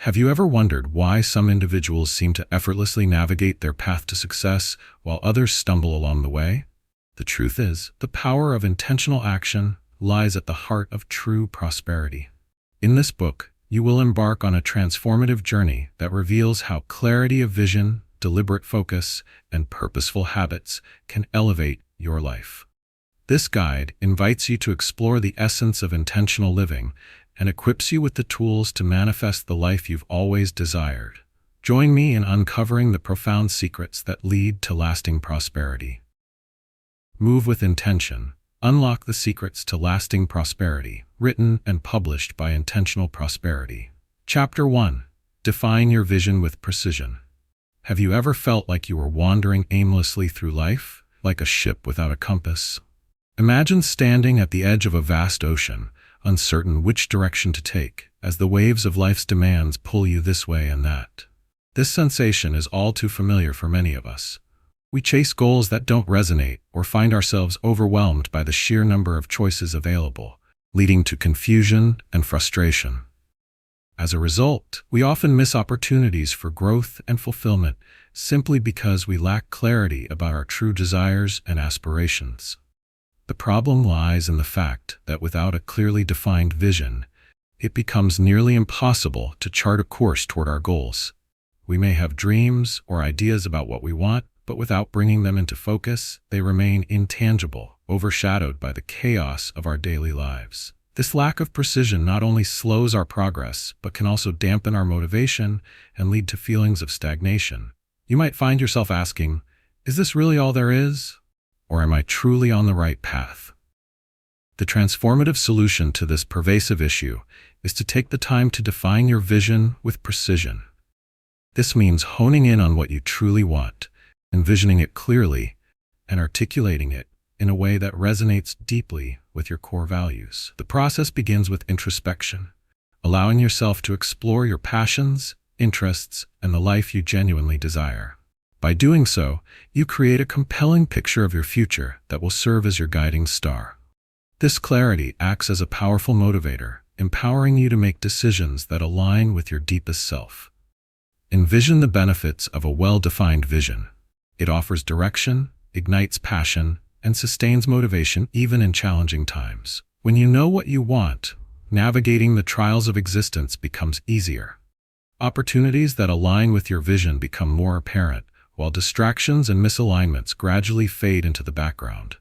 Have you ever wondered why some individuals seem to effortlessly navigate their path to success while others stumble along the way? The truth is, the power of intentional action lies at the heart of true prosperity. In this book, you will embark on a transformative journey that reveals how clarity of vision, deliberate focus, and purposeful habits can elevate your life. This guide invites you to explore the essence of intentional living and equips you with the tools to manifest the life you've always desired. Join me in uncovering the profound secrets that lead to lasting prosperity. Move with intention. Unlock the secrets to lasting prosperity, written and published by Intentional Prosperity. Chapter 1. Define your vision with precision. Have you ever felt like you were wandering aimlessly through life, like a ship without a compass? Imagine standing at the edge of a vast ocean, uncertain which direction to take, as the waves of life's demands pull you this way and that. This sensation is all too familiar for many of us. We chase goals that don't resonate or find ourselves overwhelmed by the sheer number of choices available, leading to confusion and frustration. As a result, we often miss opportunities for growth and fulfillment simply because we lack clarity about our true desires and aspirations. The problem lies in the fact that without a clearly defined vision, it becomes nearly impossible to chart a course toward our goals. We may have dreams or ideas about what we want, but without bringing them into focus, they remain intangible, overshadowed by the chaos of our daily lives. This lack of precision not only slows our progress, but can also dampen our motivation and lead to feelings of stagnation. You might find yourself asking, is this really all there is? Or am I truly on the right path? The transformative solution to this pervasive issue is to take the time to define your vision with precision. This means honing in on what you truly want, envisioning it clearly, and articulating it in a way that resonates deeply with your core values. The process begins with introspection, allowing yourself to explore your passions, interests, and the life you genuinely desire. By doing so, you create a compelling picture of your future that will serve as your guiding star. This clarity acts as a powerful motivator, empowering you to make decisions that align with your deepest self. Envision the benefits of a well-defined vision. It offers direction, ignites passion, and sustains motivation even in challenging times. When you know what you want, navigating the trials of existence becomes easier. Opportunities that align with your vision become more apparent, while distractions and misalignments gradually fade into the background.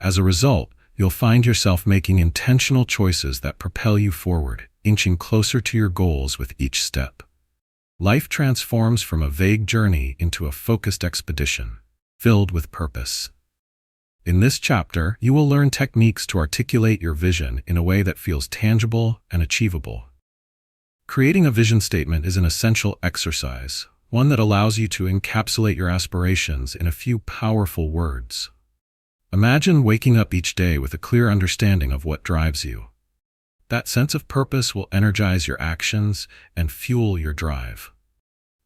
As a result, you'll find yourself making intentional choices that propel you forward, inching closer to your goals with each step. Life transforms from a vague journey into a focused expedition, filled with purpose. In this chapter, you will learn techniques to articulate your vision in a way that feels tangible and achievable. Creating a vision statement is an essential exercise, one that allows you to encapsulate your aspirations in a few powerful words. Imagine waking up each day with a clear understanding of what drives you. That sense of purpose will energize your actions and fuel your drive.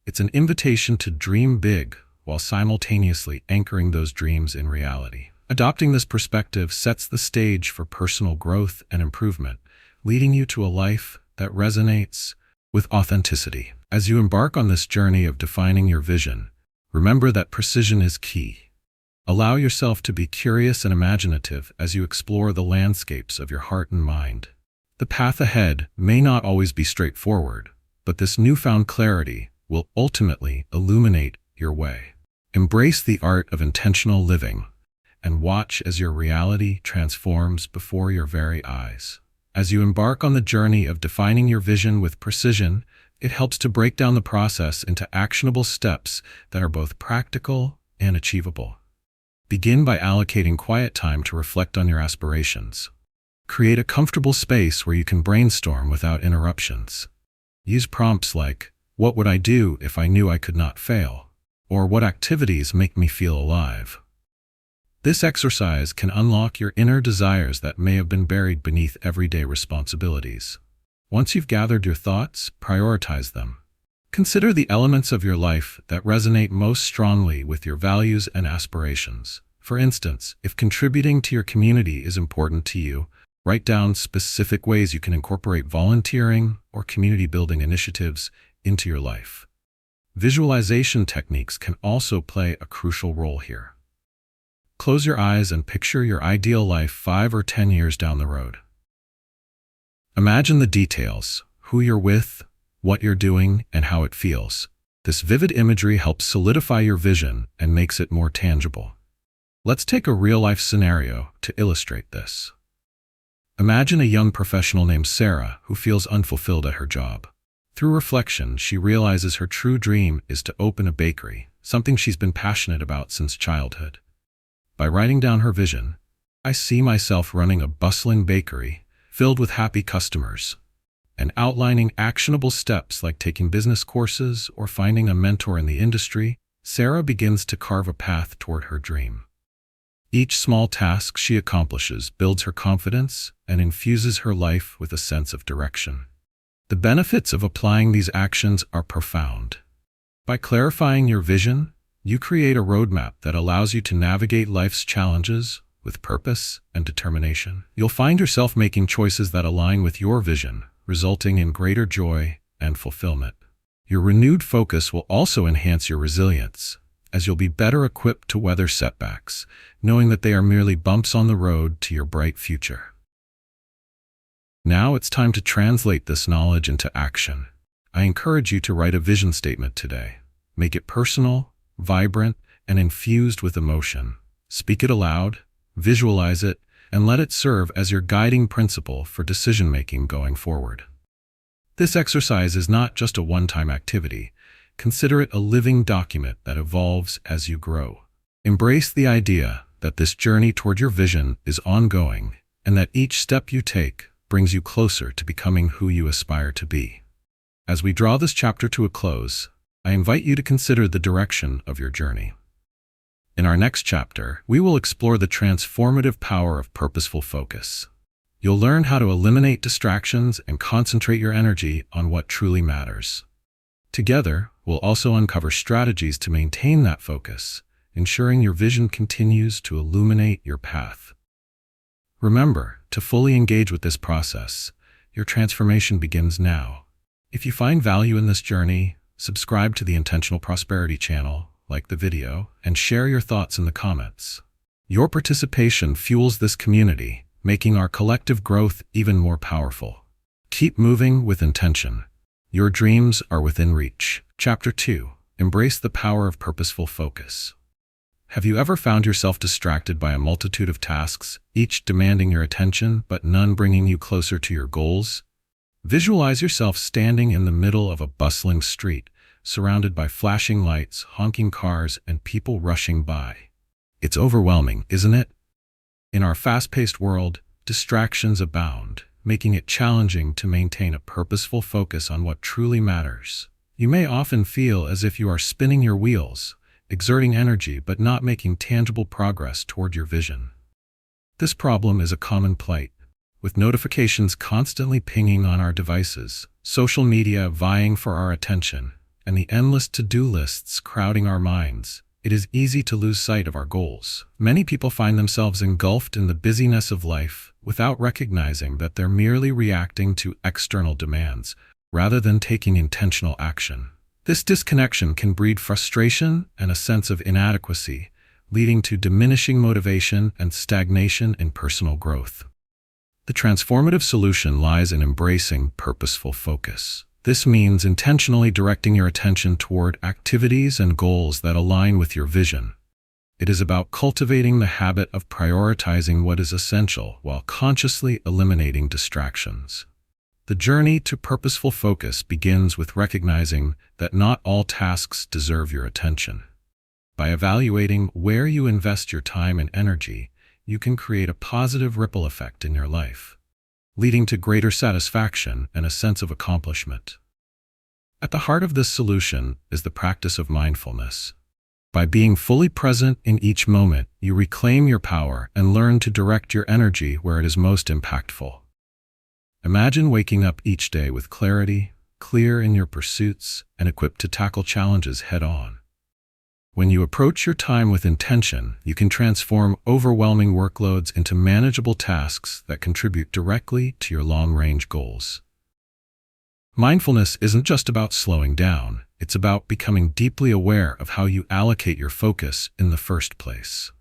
It's an invitation to dream big while simultaneously anchoring those dreams in reality. Adopting this perspective sets the stage for personal growth and improvement, leading you to a life that resonates with authenticity. As you embark on this journey of defining your vision, remember that precision is key. Allow yourself to be curious and imaginative as you explore the landscapes of your heart and mind. The path ahead may not always be straightforward, but this newfound clarity will ultimately illuminate your way. Embrace the art of intentional living and watch as your reality transforms before your very eyes. As you embark on the journey of defining your vision with precision, it helps to break down the process into actionable steps that are both practical and achievable. Begin by allocating quiet time to reflect on your aspirations. Create a comfortable space where you can brainstorm without interruptions. Use prompts like, "What would I do if I knew I could not fail?" or "What activities make me feel alive?" This exercise can unlock your inner desires that may have been buried beneath everyday responsibilities. Once you've gathered your thoughts, prioritize them. Consider the elements of your life that resonate most strongly with your values and aspirations. For instance, if contributing to your community is important to you, write down specific ways you can incorporate volunteering or community-building initiatives into your life. Visualization techniques can also play a crucial role here. Close your eyes and picture your ideal life 5 or 10 years down the road. Imagine the details, who you're with, what you're doing, and how it feels. This vivid imagery helps solidify your vision and makes it more tangible. Let's take a real-life scenario to illustrate this. Imagine a young professional named Sarah who feels unfulfilled at her job. Through reflection, she realizes her true dream is to open a bakery, something she's been passionate about since childhood. By writing down her vision, "I see myself running a bustling bakery filled with happy customers," and outlining actionable steps like taking business courses or finding a mentor in the industry, Sarah begins to carve a path toward her dream. Each small task she accomplishes builds her confidence and infuses her life with a sense of direction. The benefits of applying these actions are profound. By clarifying your vision, you create a roadmap that allows you to navigate life's challenges with purpose and determination. You'll find yourself making choices that align with your vision, resulting in greater joy and fulfillment. Your renewed focus will also enhance your resilience, as you'll be better equipped to weather setbacks, knowing that they are merely bumps on the road to your bright future. Now it's time to translate this knowledge into action. I encourage you to write a vision statement today. Make it personal, vibrant, and infused with emotion. Speak it aloud, visualize it, and let it serve as your guiding principle for decision-making going forward. This exercise is not just a one-time activity. Consider it a living document that evolves as you grow. Embrace the idea that this journey toward your vision is ongoing and that each step you take brings you closer to becoming who you aspire to be. As we draw this chapter to a close, I invite you to consider the direction of your journey. In our next chapter, we will explore the transformative power of purposeful focus. You'll learn how to eliminate distractions and concentrate your energy on what truly matters. Together, we'll also uncover strategies to maintain that focus, ensuring your vision continues to illuminate your path. Remember, to fully engage with this process, your transformation begins now. If you find value in this journey, subscribe to the Intentional Prosperity channel, like the video, and share your thoughts in the comments. Your participation fuels this community, making our collective growth even more powerful. Keep moving with intention. Your dreams are within reach. Chapter 2. Embrace the power of purposeful focus. Have you ever found yourself distracted by a multitude of tasks, each demanding your attention but none bringing you closer to your goals? Visualize yourself standing in the middle of a bustling street, surrounded by flashing lights, honking cars, and people rushing by. It's overwhelming, isn't it? In our fast-paced world, distractions abound, making it challenging to maintain a purposeful focus on what truly matters. You may often feel as if you are spinning your wheels, exerting energy but not making tangible progress toward your vision. This problem is a common plight. With notifications constantly pinging on our devices, social media vying for our attention, and the endless to-do lists crowding our minds, it is easy to lose sight of our goals. Many people find themselves engulfed in the busyness of life without recognizing that they're merely reacting to external demands rather than taking intentional action. This disconnection can breed frustration and a sense of inadequacy, leading to diminishing motivation and stagnation in personal growth. The transformative solution lies in embracing purposeful focus. This means intentionally directing your attention toward activities and goals that align with your vision. It is about cultivating the habit of prioritizing what is essential while consciously eliminating distractions. The journey to purposeful focus begins with recognizing that not all tasks deserve your attention. By evaluating where you invest your time and energy, you can create a positive ripple effect in your life, leading to greater satisfaction and a sense of accomplishment. At the heart of this solution is the practice of mindfulness. By being fully present in each moment, you reclaim your power and learn to direct your energy where it is most impactful. Imagine waking up each day with clarity, clear in your pursuits, and equipped to tackle challenges head-on. When you approach your time with intention, you can transform overwhelming workloads into manageable tasks that contribute directly to your long-range goals. Mindfulness isn't just about slowing down, it's about becoming deeply aware of how you allocate your focus in the first place.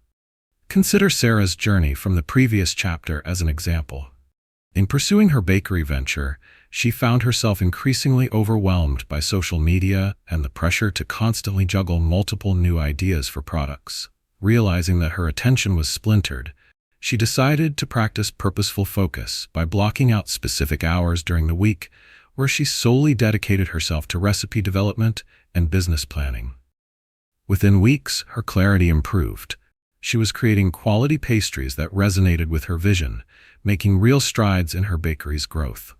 Consider Sarah's journey from the previous chapter as an example. In pursuing her bakery venture, she found herself increasingly overwhelmed by social media and the pressure to constantly juggle multiple new ideas for products. Realizing that her attention was splintered, she decided to practice purposeful focus by blocking out specific hours during the week where she solely dedicated herself to recipe development and business planning. Within weeks, her clarity improved. She was creating quality pastries that resonated with her vision, making real strides in her bakery's growth.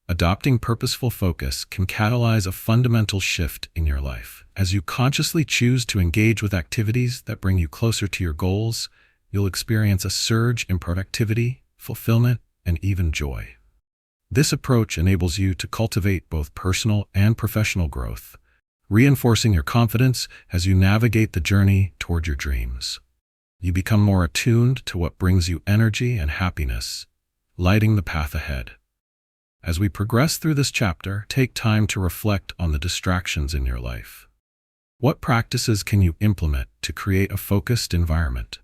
Adopting purposeful focus can catalyze a fundamental shift in your life. As you consciously choose to engage with activities that bring you closer to your goals, you'll experience a surge in productivity, fulfillment, and even joy. This approach enables you to cultivate both personal and professional growth, reinforcing your confidence as you navigate the journey toward your dreams. You become more attuned to what brings you energy and happiness, lighting the path ahead. As we progress through this chapter, take time to reflect on the distractions in your life. What practices can you implement to create a focused environment?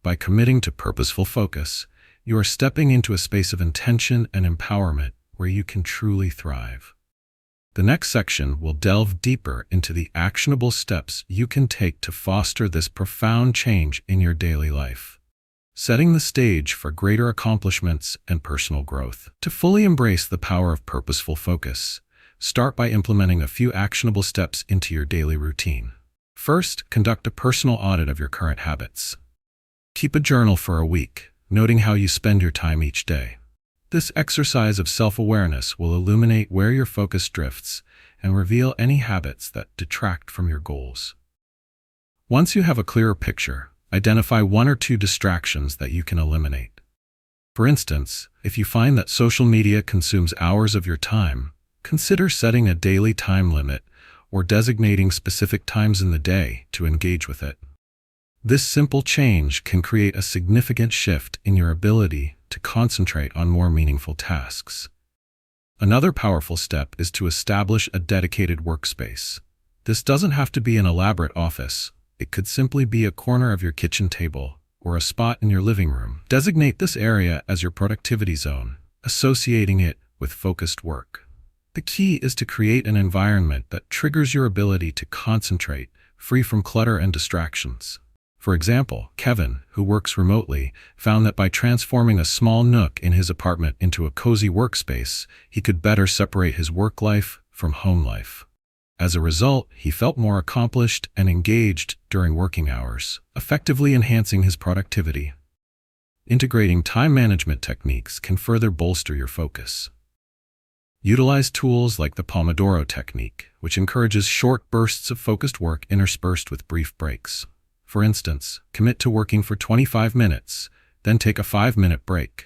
By committing to purposeful focus, you are stepping into a space of intention and empowerment where you can truly thrive. The next section will delve deeper into the actionable steps you can take to foster this profound change in your daily life, setting the stage for greater accomplishments and personal growth. To fully embrace the power of purposeful focus, start by implementing a few actionable steps into your daily routine. First, conduct a personal audit of your current habits. Keep a journal for a week, noting how you spend your time each day. This exercise of self-awareness will illuminate where your focus drifts and reveal any habits that detract from your goals. Once you have a clearer picture, identify one or two distractions that you can eliminate. For instance, if you find that social media consumes hours of your time, consider setting a daily time limit or designating specific times in the day to engage with it. This simple change can create a significant shift in your ability to concentrate on more meaningful tasks. Another powerful step is to establish a dedicated workspace. This doesn't have to be an elaborate office. It could simply be a corner of your kitchen table or a spot in your living room. Designate this area as your productivity zone, associating it with focused work. The key is to create an environment that triggers your ability to concentrate, free from clutter and distractions. For example, Kevin, who works remotely, found that by transforming a small nook in his apartment into a cozy workspace, he could better separate his work life from home life. As a result, he felt more accomplished and engaged during working hours, effectively enhancing his productivity. Integrating time management techniques can further bolster your focus. Utilize tools like the Pomodoro technique, which encourages short bursts of focused work interspersed with brief breaks. For instance, commit to working for 25 minutes, then take a 5-minute break.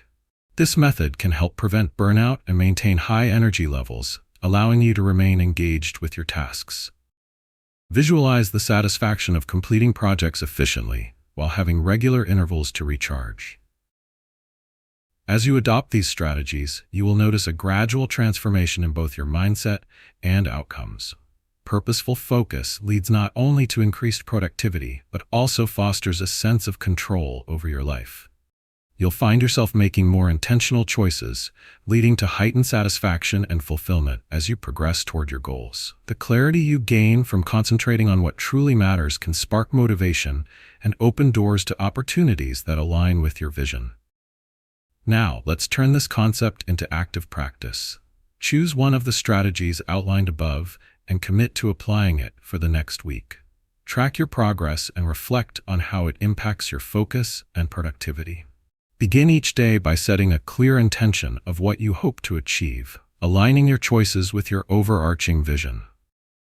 This method can help prevent burnout and maintain high energy levels, allowing you to remain engaged with your tasks. Visualize the satisfaction of completing projects efficiently while having regular intervals to recharge. As you adopt these strategies, you will notice a gradual transformation in both your mindset and outcomes. Purposeful focus leads not only to increased productivity, but also fosters a sense of control over your life. You'll find yourself making more intentional choices, leading to heightened satisfaction and fulfillment as you progress toward your goals. The clarity you gain from concentrating on what truly matters can spark motivation and open doors to opportunities that align with your vision. Now, let's turn this concept into active practice. Choose one of the strategies outlined above and commit to applying it for the next week. Track your progress and reflect on how it impacts your focus and productivity. Begin each day by setting a clear intention of what you hope to achieve, aligning your choices with your overarching vision.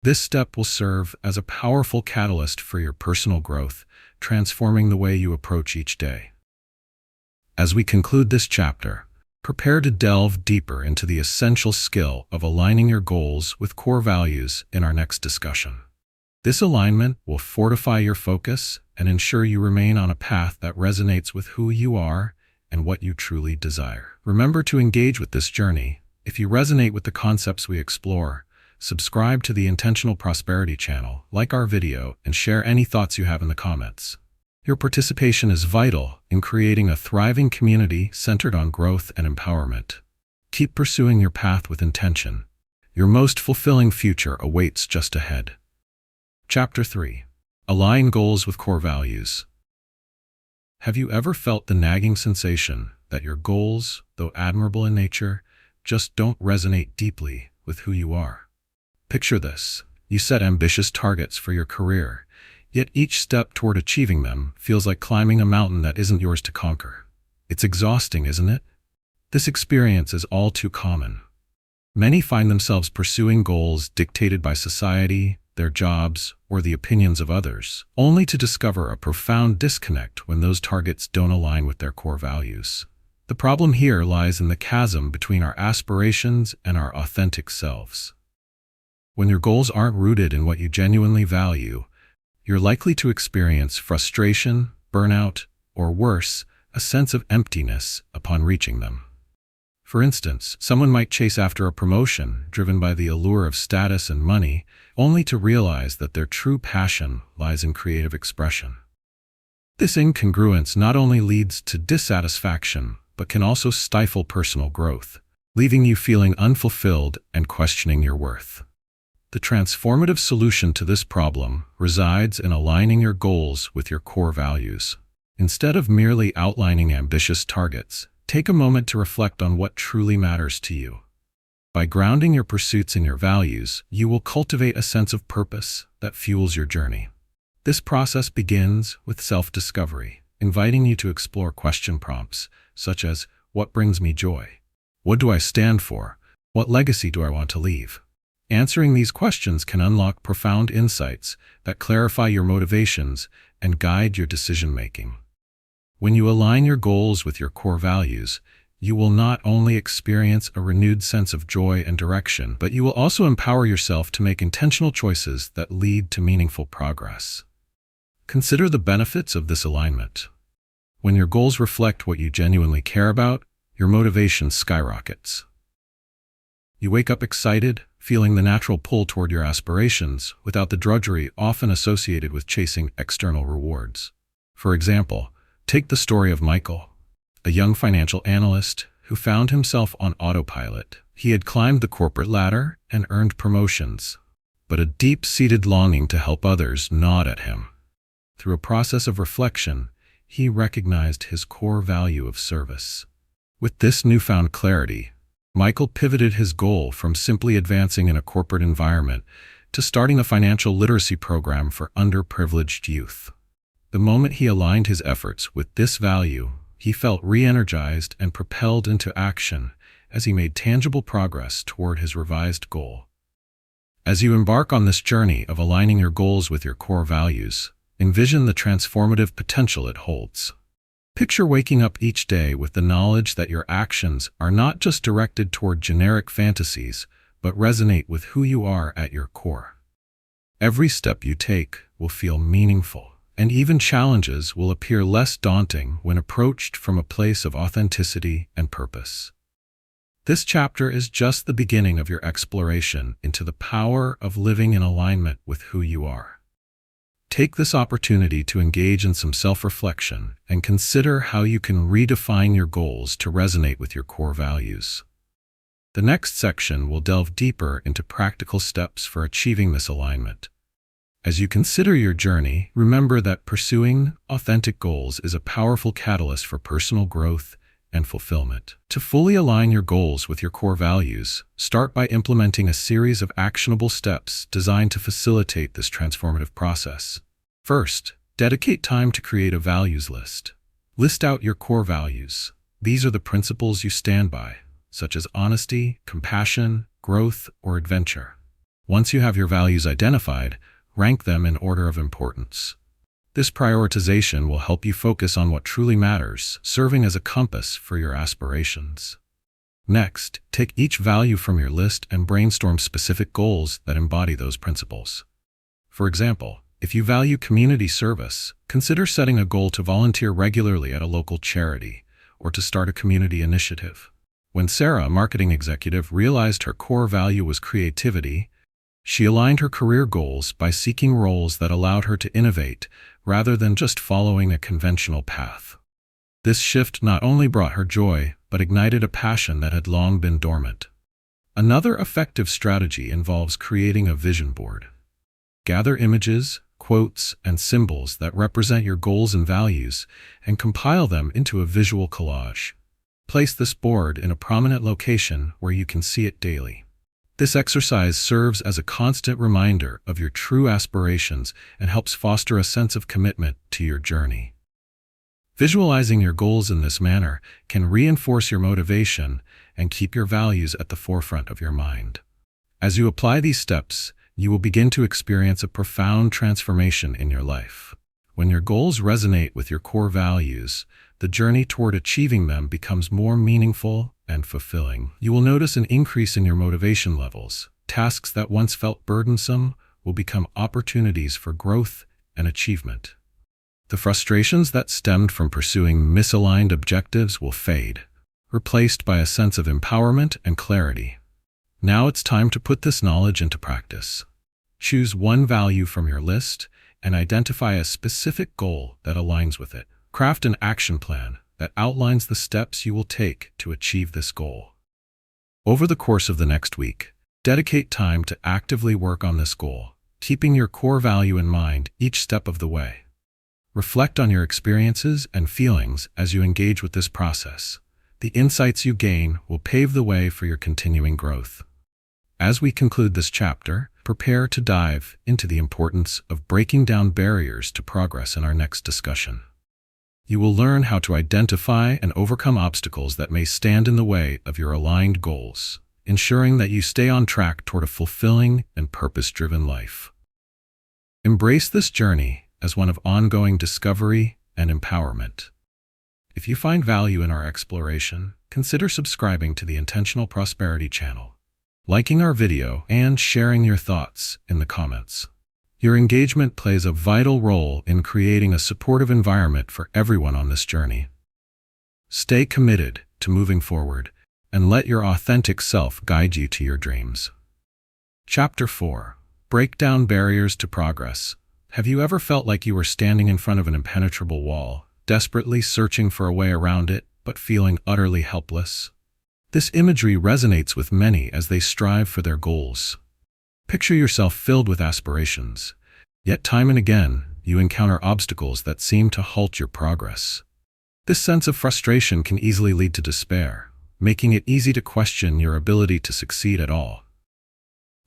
This step will serve as a powerful catalyst for your personal growth, transforming the way you approach each day. As we conclude this chapter, prepare to delve deeper into the essential skill of aligning your goals with core values in our next discussion. This alignment will fortify your focus and ensure you remain on a path that resonates with who you are and what you truly desire. Remember to engage with this journey, If you resonate with the concepts we explore, subscribe to the Intentional Prosperity channel, like our video, and share any thoughts you have in the comments. Your participation is vital in creating a thriving community centered on growth and empowerment. Keep pursuing your path with intention. Your most fulfilling future awaits just ahead. Chapter 3. Align Goals with Core Values. Have you ever felt the nagging sensation that your goals, though admirable in nature, just don't resonate deeply with who you are? Picture this. You set ambitious targets for your career, yet each step toward achieving them feels like climbing a mountain that isn't yours to conquer. It's exhausting, isn't it? This experience is all too common. Many find themselves pursuing goals dictated by society, their jobs, or the opinions of others, only to discover a profound disconnect when those targets don't align with their core values. The problem here lies in the chasm between our aspirations and our authentic selves. When your goals aren't rooted in what you genuinely value, you're likely to experience frustration, burnout, or worse, a sense of emptiness upon reaching them. For instance, someone might chase after a promotion driven by the allure of status and money, only to realize that their true passion lies in creative expression. This incongruence not only leads to dissatisfaction, but can also stifle personal growth, leaving you feeling unfulfilled and questioning your worth. The transformative solution to this problem resides in aligning your goals with your core values. Instead of merely outlining ambitious targets, take a moment to reflect on what truly matters to you. By grounding your pursuits in your values, you will cultivate a sense of purpose that fuels your journey. This process begins with self-discovery, inviting you to explore question prompts such as, what brings me joy? What do I stand for? What legacy do I want to leave? Answering these questions can unlock profound insights that clarify your motivations and guide your decision-making. When you align your goals with your core values, you will not only experience a renewed sense of joy and direction, but you will also empower yourself to make intentional choices that lead to meaningful progress. Consider the benefits of this alignment. When your goals reflect what you genuinely care about, your motivation skyrockets. You wake up excited, feeling the natural pull toward your aspirations without the drudgery often associated with chasing external rewards. For example, take the story of Michael, a young financial analyst who found himself on autopilot. He had climbed the corporate ladder and earned promotions, but a deep-seated longing to help others gnawed at him. Through a process of reflection, he recognized his core value of service. With this newfound clarity, Michael pivoted his goal from simply advancing in a corporate environment to starting a financial literacy program for underprivileged youth. The moment he aligned his efforts with this value, he felt re-energized and propelled into action as he made tangible progress toward his revised goal. As you embark on this journey of aligning your goals with your core values, envision the transformative potential it holds. Picture waking up each day with the knowledge that your actions are not just directed toward generic fantasies, but resonate with who you are at your core. Every step you take will feel meaningful, and even challenges will appear less daunting when approached from a place of authenticity and purpose. This chapter is just the beginning of your exploration into the power of living in alignment with who you are. Take this opportunity to engage in some self-reflection and consider how you can redefine your goals to resonate with your core values. The next section will delve deeper into practical steps for achieving this alignment. As you consider your journey, remember that pursuing authentic goals is a powerful catalyst for personal growth and fulfillment. To fully align your goals with your core values, start by implementing a series of actionable steps designed to facilitate this transformative process. First, dedicate time to create a values list. List out your core values. These are the principles you stand by, such as honesty, compassion, growth, or adventure. Once you have your values identified, rank them in order of importance. This prioritization will help you focus on what truly matters, serving as a compass for your aspirations. Next, take each value from your list and brainstorm specific goals that embody those principles. For example, if you value community service, consider setting a goal to volunteer regularly at a local charity or to start a community initiative. When Sarah, a marketing executive, realized her core value was creativity, she aligned her career goals by seeking roles that allowed her to innovate rather than just following a conventional path. This shift not only brought her joy, but ignited a passion that had long been dormant. Another effective strategy involves creating a vision board. Gather images, quotes, and symbols that represent your goals and values, and compile them into a visual collage. Place this board in a prominent location where you can see it daily. This exercise serves as a constant reminder of your true aspirations and helps foster a sense of commitment to your journey. Visualizing your goals in this manner can reinforce your motivation and keep your values at the forefront of your mind. As you apply these steps, you will begin to experience a profound transformation in your life. When your goals resonate with your core values, the journey toward achieving them becomes more meaningful and fulfilling. You will notice an increase in your motivation levels. Tasks that once felt burdensome will become opportunities for growth and achievement. The frustrations that stemmed from pursuing misaligned objectives will fade, replaced by a sense of empowerment and clarity. Now it's time to put this knowledge into practice. Choose one value from your list and identify a specific goal that aligns with it. Craft an action plan that outlines the steps you will take to achieve this goal. Over the course of the next week, dedicate time to actively work on this goal, keeping your core value in mind each step of the way. Reflect on your experiences and feelings as you engage with this process. The insights you gain will pave the way for your continuing growth. As we conclude this chapter, prepare to dive into the importance of breaking down barriers to progress in our next discussion. You will learn how to identify and overcome obstacles that may stand in the way of your aligned goals, ensuring that you stay on track toward a fulfilling and purpose-driven life. Embrace this journey as one of ongoing discovery and empowerment. If you find value in our exploration, consider subscribing to the Intentional Prosperity channel, liking our video, and sharing your thoughts in the comments. Your engagement plays a vital role in creating a supportive environment for everyone on this journey. Stay committed to moving forward and let your authentic self guide you to your dreams. Chapter 4. Break down barriers to progress. Have you ever felt like you were standing in front of an impenetrable wall, desperately searching for a way around it, but feeling utterly helpless? This imagery resonates with many as they strive for their goals. Picture yourself filled with aspirations, yet time and again you encounter obstacles that seem to halt your progress. This sense of frustration can easily lead to despair, making it easy to question your ability to succeed at all.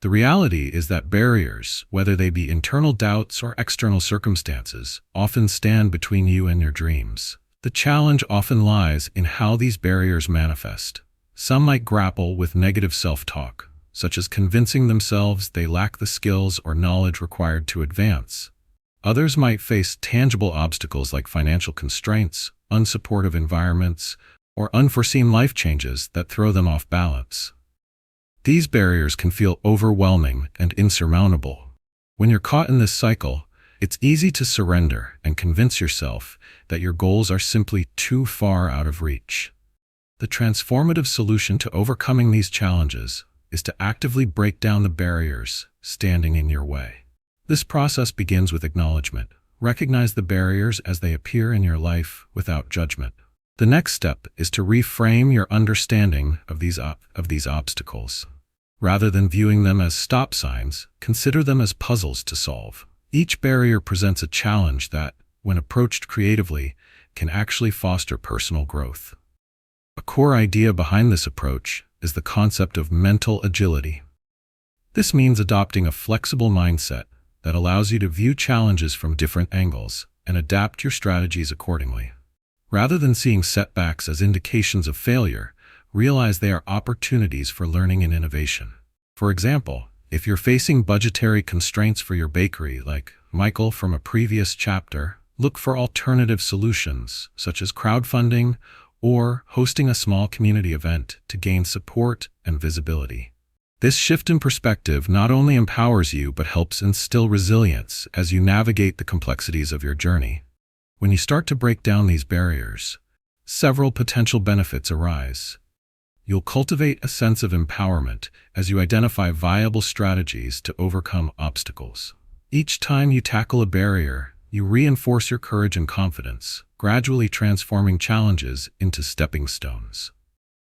The reality is that barriers, whether they be internal doubts or external circumstances, often stand between you and your dreams. The challenge often lies in how these barriers manifest. Some might grapple with negative self-talk, such as convincing themselves they lack the skills or knowledge required to advance. Others might face tangible obstacles like financial constraints, unsupportive environments, or unforeseen life changes that throw them off balance. These barriers can feel overwhelming and insurmountable. When you're caught in this cycle, it's easy to surrender and convince yourself that your goals are simply too far out of reach. The transformative solution to overcoming these challenges is to actively break down the barriers standing in your way. This process begins with acknowledgement. Recognize the barriers as they appear in your life without judgment. The next step is to reframe your understanding of these obstacles. Rather than viewing them as stop signs, consider them as puzzles to solve. Each barrier presents a challenge that, when approached creatively, can actually foster personal growth. A core idea behind this approach is the concept of mental agility. This means adopting a flexible mindset that allows you to view challenges from different angles and adapt your strategies accordingly. Rather than seeing setbacks as indications of failure, realize they are opportunities for learning and innovation. For example, if you're facing budgetary constraints for your bakery, like Michael from a previous chapter, look for alternative solutions, such as crowdfunding or hosting a small community event to gain support and visibility. This shift in perspective not only empowers you but helps instill resilience as you navigate the complexities of your journey. When you start to break down these barriers, several potential benefits arise. You'll cultivate a sense of empowerment as you identify viable strategies to overcome obstacles. Each time you tackle a barrier, you reinforce your courage and confidence, gradually transforming challenges into stepping stones.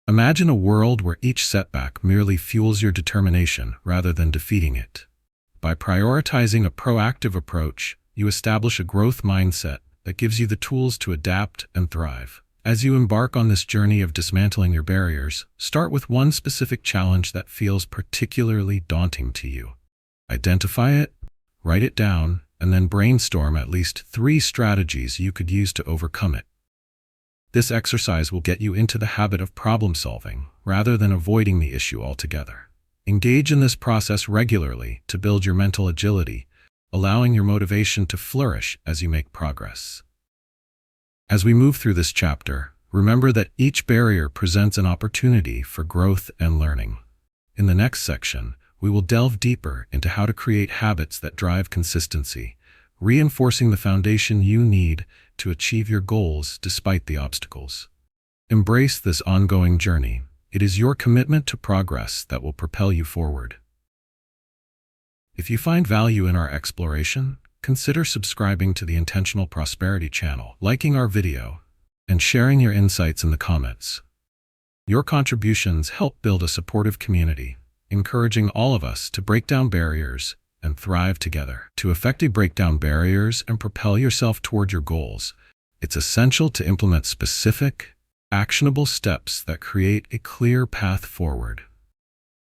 Imagine a world where each setback merely fuels your determination rather than defeating it. By prioritizing a proactive approach, you establish a growth mindset that gives you the tools to adapt and thrive. As you embark on this journey of dismantling your barriers, start with one specific challenge that feels particularly daunting to you. Identify it, write it down, and then brainstorm at least 3 strategies you could use to overcome it. This exercise will get you into the habit of problem solving rather than avoiding the issue altogether. Engage in this process regularly to build your mental agility, allowing your motivation to flourish as you make progress. As we move through this chapter, remember that each barrier presents an opportunity for growth and learning. In the next section, we will delve deeper into how to create habits that drive consistency, reinforcing the foundation you need to achieve your goals despite the obstacles. Embrace this ongoing journey. It is your commitment to progress that will propel you forward. If you find value in our exploration, consider subscribing to the Intentional Prosperity channel, liking our video, and sharing your insights in the comments. Your contributions help build a supportive community, encouraging all of us to break down barriers and thrive together. To effectively break down barriers and propel yourself toward your goals, it's essential to implement specific, actionable steps that create a clear path forward.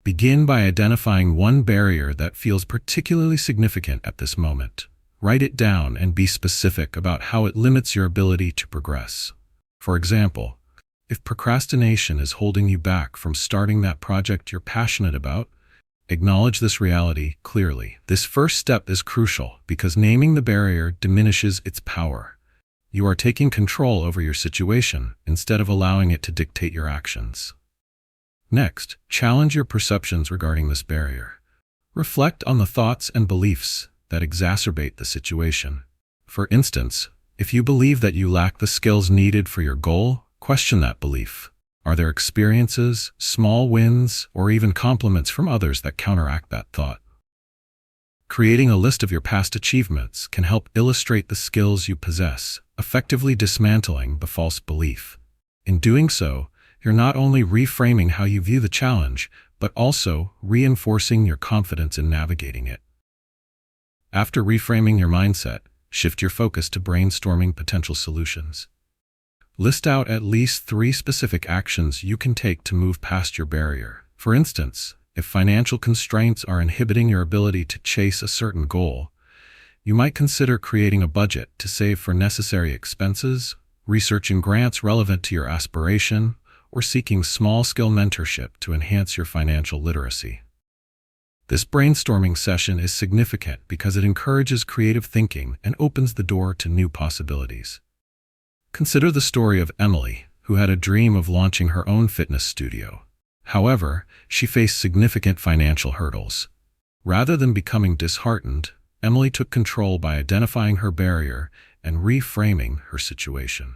Begin by identifying one barrier that feels particularly significant at this moment. Write it down and be specific about how it limits your ability to progress. For example, if procrastination is holding you back from starting that project you're passionate about, acknowledge this reality clearly. This first step is crucial because naming the barrier diminishes its power. You are taking control over your situation instead of allowing it to dictate your actions. Next, challenge your perceptions regarding this barrier. Reflect on the thoughts and beliefs that exacerbate the situation. For instance, if you believe that you lack the skills needed for your goal, question that belief. Are there experiences, small wins, or even compliments from others that counteract that thought? Creating a list of your past achievements can help illustrate the skills you possess, effectively dismantling the false belief. In doing so, you're not only reframing how you view the challenge, but also reinforcing your confidence in navigating it. After reframing your mindset, shift your focus to brainstorming potential solutions. List out at least 3 specific actions you can take to move past your barrier. For instance, if financial constraints are inhibiting your ability to chase a certain goal, you might consider creating a budget to save for necessary expenses, researching grants relevant to your aspiration, or seeking small-scale mentorship to enhance your financial literacy. This brainstorming session is significant because it encourages creative thinking and opens the door to new possibilities. Consider the story of Emily, who had a dream of launching her own fitness studio. However, she faced significant financial hurdles. Rather than becoming disheartened, Emily took control by identifying her barrier and reframing her situation.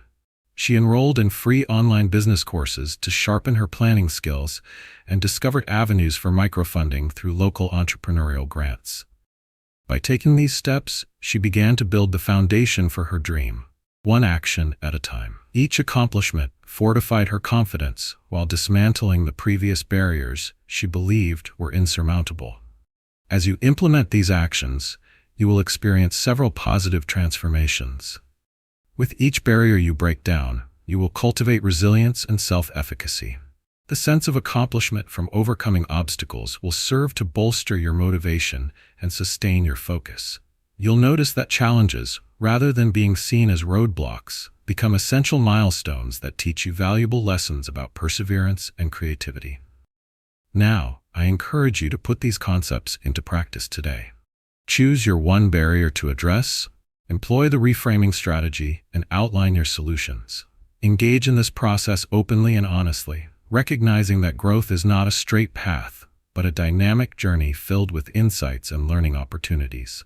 She enrolled in free online business courses to sharpen her planning skills and discovered avenues for microfunding through local entrepreneurial grants. By taking these steps, she began to build the foundation for her dream, one action at a time. Each accomplishment fortified her confidence while dismantling the previous barriers she believed were insurmountable. As you implement these actions, you will experience several positive transformations. With each barrier you break down, you will cultivate resilience and self-efficacy. The sense of accomplishment from overcoming obstacles will serve to bolster your motivation and sustain your focus. You'll notice that challenges, rather than being seen as roadblocks, become essential milestones that teach you valuable lessons about perseverance and creativity. Now, I encourage you to put these concepts into practice today. Choose your one barrier to address, employ the reframing strategy, and outline your solutions. Engage in this process openly and honestly, recognizing that growth is not a straight path, but a dynamic journey filled with insights and learning opportunities.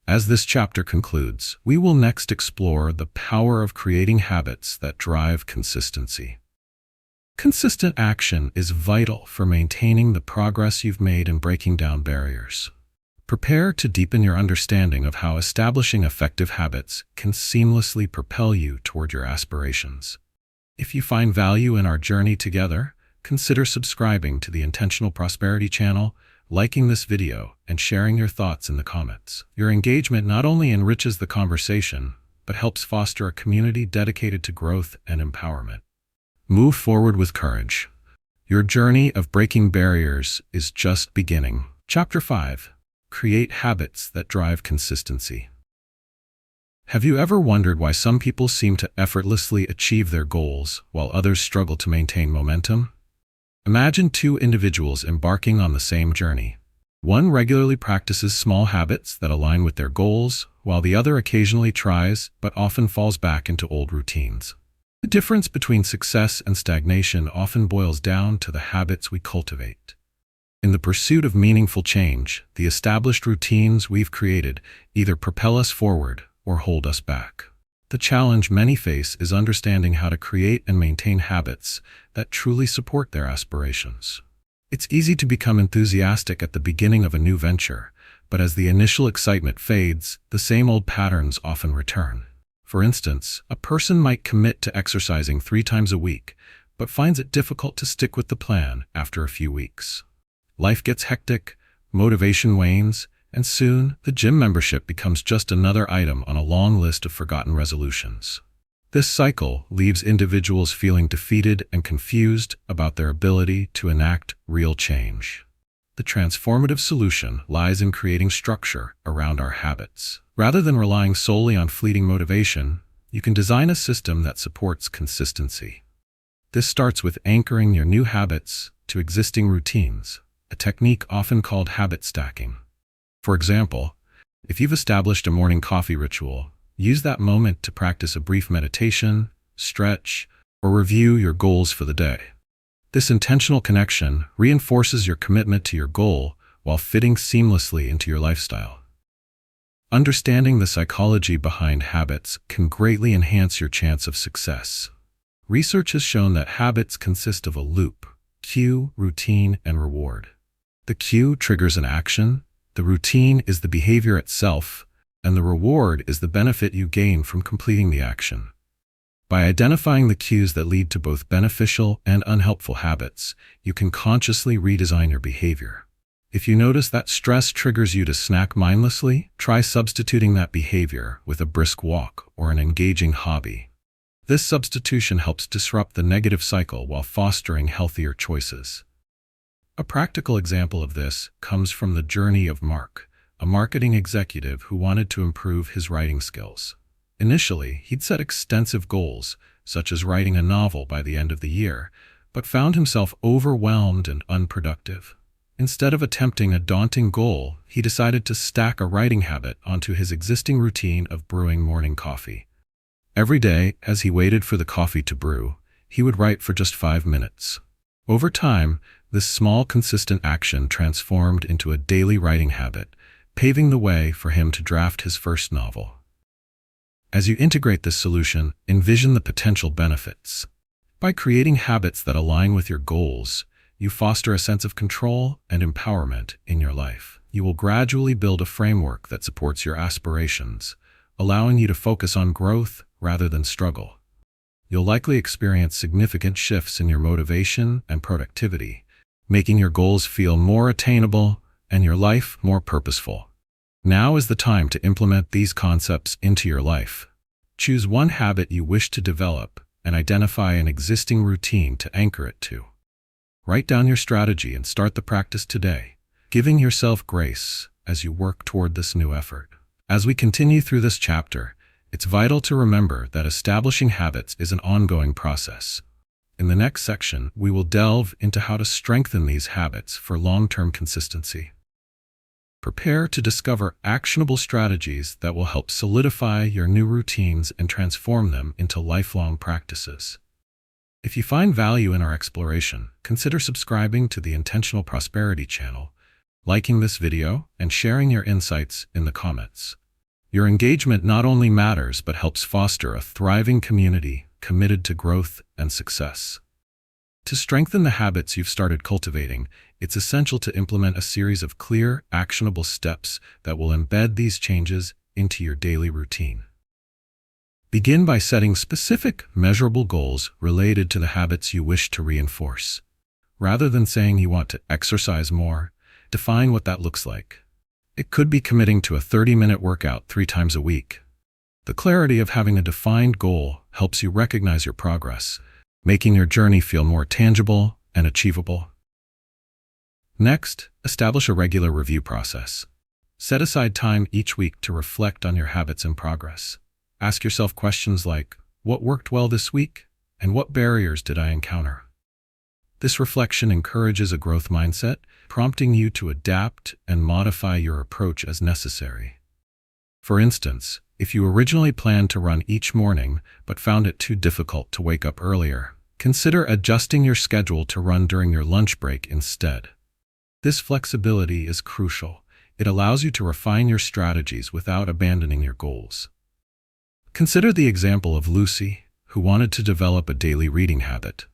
As this chapter concludes, we will next explore the power of creating habits that drive consistency. Consistent action is vital for maintaining the progress you've made in breaking down barriers. Prepare to deepen your understanding of how establishing effective habits can seamlessly propel you toward your aspirations. If you find value in our journey together, consider subscribing to the Intentional Prosperity channel, liking this video, and sharing your thoughts in the comments. Your engagement not only enriches the conversation, but helps foster a community dedicated to growth and empowerment. Move forward with courage. Your journey of breaking barriers is just beginning. Chapter 5. Create habits that drive consistency. Have you ever wondered why some people seem to effortlessly achieve their goals while others struggle to maintain momentum? Imagine two individuals embarking on the same journey. One regularly practices small habits that align with their goals, while the other occasionally tries but often falls back into old routines. The difference between success and stagnation often boils down to the habits we cultivate. In the pursuit of meaningful change, the established routines we've created either propel us forward or hold us back. The challenge many face is understanding how to create and maintain habits that truly support their aspirations. It's easy to become enthusiastic at the beginning of a new venture, but as the initial excitement fades, the same old patterns often return. For instance, a person might commit to exercising 3 times a week, but finds it difficult to stick with the plan after a few weeks. Life gets hectic, motivation wanes, and soon the gym membership becomes just another item on a long list of forgotten resolutions. This cycle leaves individuals feeling defeated and confused about their ability to enact real change. The transformative solution lies in creating structure around our habits. Rather than relying solely on fleeting motivation, you can design a system that supports consistency. This starts with anchoring your new habits to existing routines, a technique often called habit stacking. For example, if you've established a morning coffee ritual, use that moment to practice a brief meditation, stretch, or review your goals for the day. This intentional connection reinforces your commitment to your goal while fitting seamlessly into your lifestyle. Understanding the psychology behind habits can greatly enhance your chance of success. Research has shown that habits consist of a loop: cue, routine, and reward. The cue triggers an action, the routine is the behavior itself, and the reward is the benefit you gain from completing the action. By identifying the cues that lead to both beneficial and unhelpful habits, you can consciously redesign your behavior. If you notice that stress triggers you to snack mindlessly, try substituting that behavior with a brisk walk or an engaging hobby. This substitution helps disrupt the negative cycle while fostering healthier choices. A practical example of this comes from the journey of Mark, a marketing executive who wanted to improve his writing skills. Initially, he'd set extensive goals, such as writing a novel by the end of the year, but found himself overwhelmed and unproductive. Instead of attempting a daunting goal, he decided to stack a writing habit onto his existing routine of brewing morning coffee. Every day, as he waited for the coffee to brew, he would write for just 5 minutes. Over time, this small, consistent action transformed into a daily writing habit, paving the way for him to draft his first novel. As you integrate this solution, envision the potential benefits. By creating habits that align with your goals, you foster a sense of control and empowerment in your life. You will gradually build a framework that supports your aspirations, allowing you to focus on growth rather than struggle. You'll likely experience significant shifts in your motivation and productivity, making your goals feel more attainable and your life more purposeful. Now is the time to implement these concepts into your life. Choose one habit you wish to develop and identify an existing routine to anchor it to. Write down your strategy and start the practice today, giving yourself grace as you work toward this new effort. As we continue through this chapter, it's vital to remember that establishing habits is an ongoing process. In the next section, we will delve into how to strengthen these habits for long-term consistency. Prepare to discover actionable strategies that will help solidify your new routines and transform them into lifelong practices. If you find value in our exploration, consider subscribing to the Intentional Prosperity channel, liking this video, and sharing your insights in the comments. Your engagement not only matters but helps foster a thriving community committed to growth and success. To strengthen the habits you've started cultivating, it's essential to implement a series of clear, actionable steps that will embed these changes into your daily routine. Begin by setting specific, measurable goals related to the habits you wish to reinforce. Rather than saying you want to exercise more, define what that looks like. It could be committing to a 30-minute workout 3 times a week. The clarity of having a defined goal helps you recognize your progress, making your journey feel more tangible and achievable. Next, establish a regular review process. Set aside time each week to reflect on your habits and progress. Ask yourself questions like, what worked well this week, and what barriers did I encounter? This reflection encourages a growth mindset, prompting you to adapt and modify your approach as necessary. For instance, if you originally planned to run each morning but found it too difficult to wake up earlier, consider adjusting your schedule to run during your lunch break instead. This flexibility is crucial. It allows you to refine your strategies without abandoning your goals. Consider the example of Lucy, who wanted to develop a daily reading habit.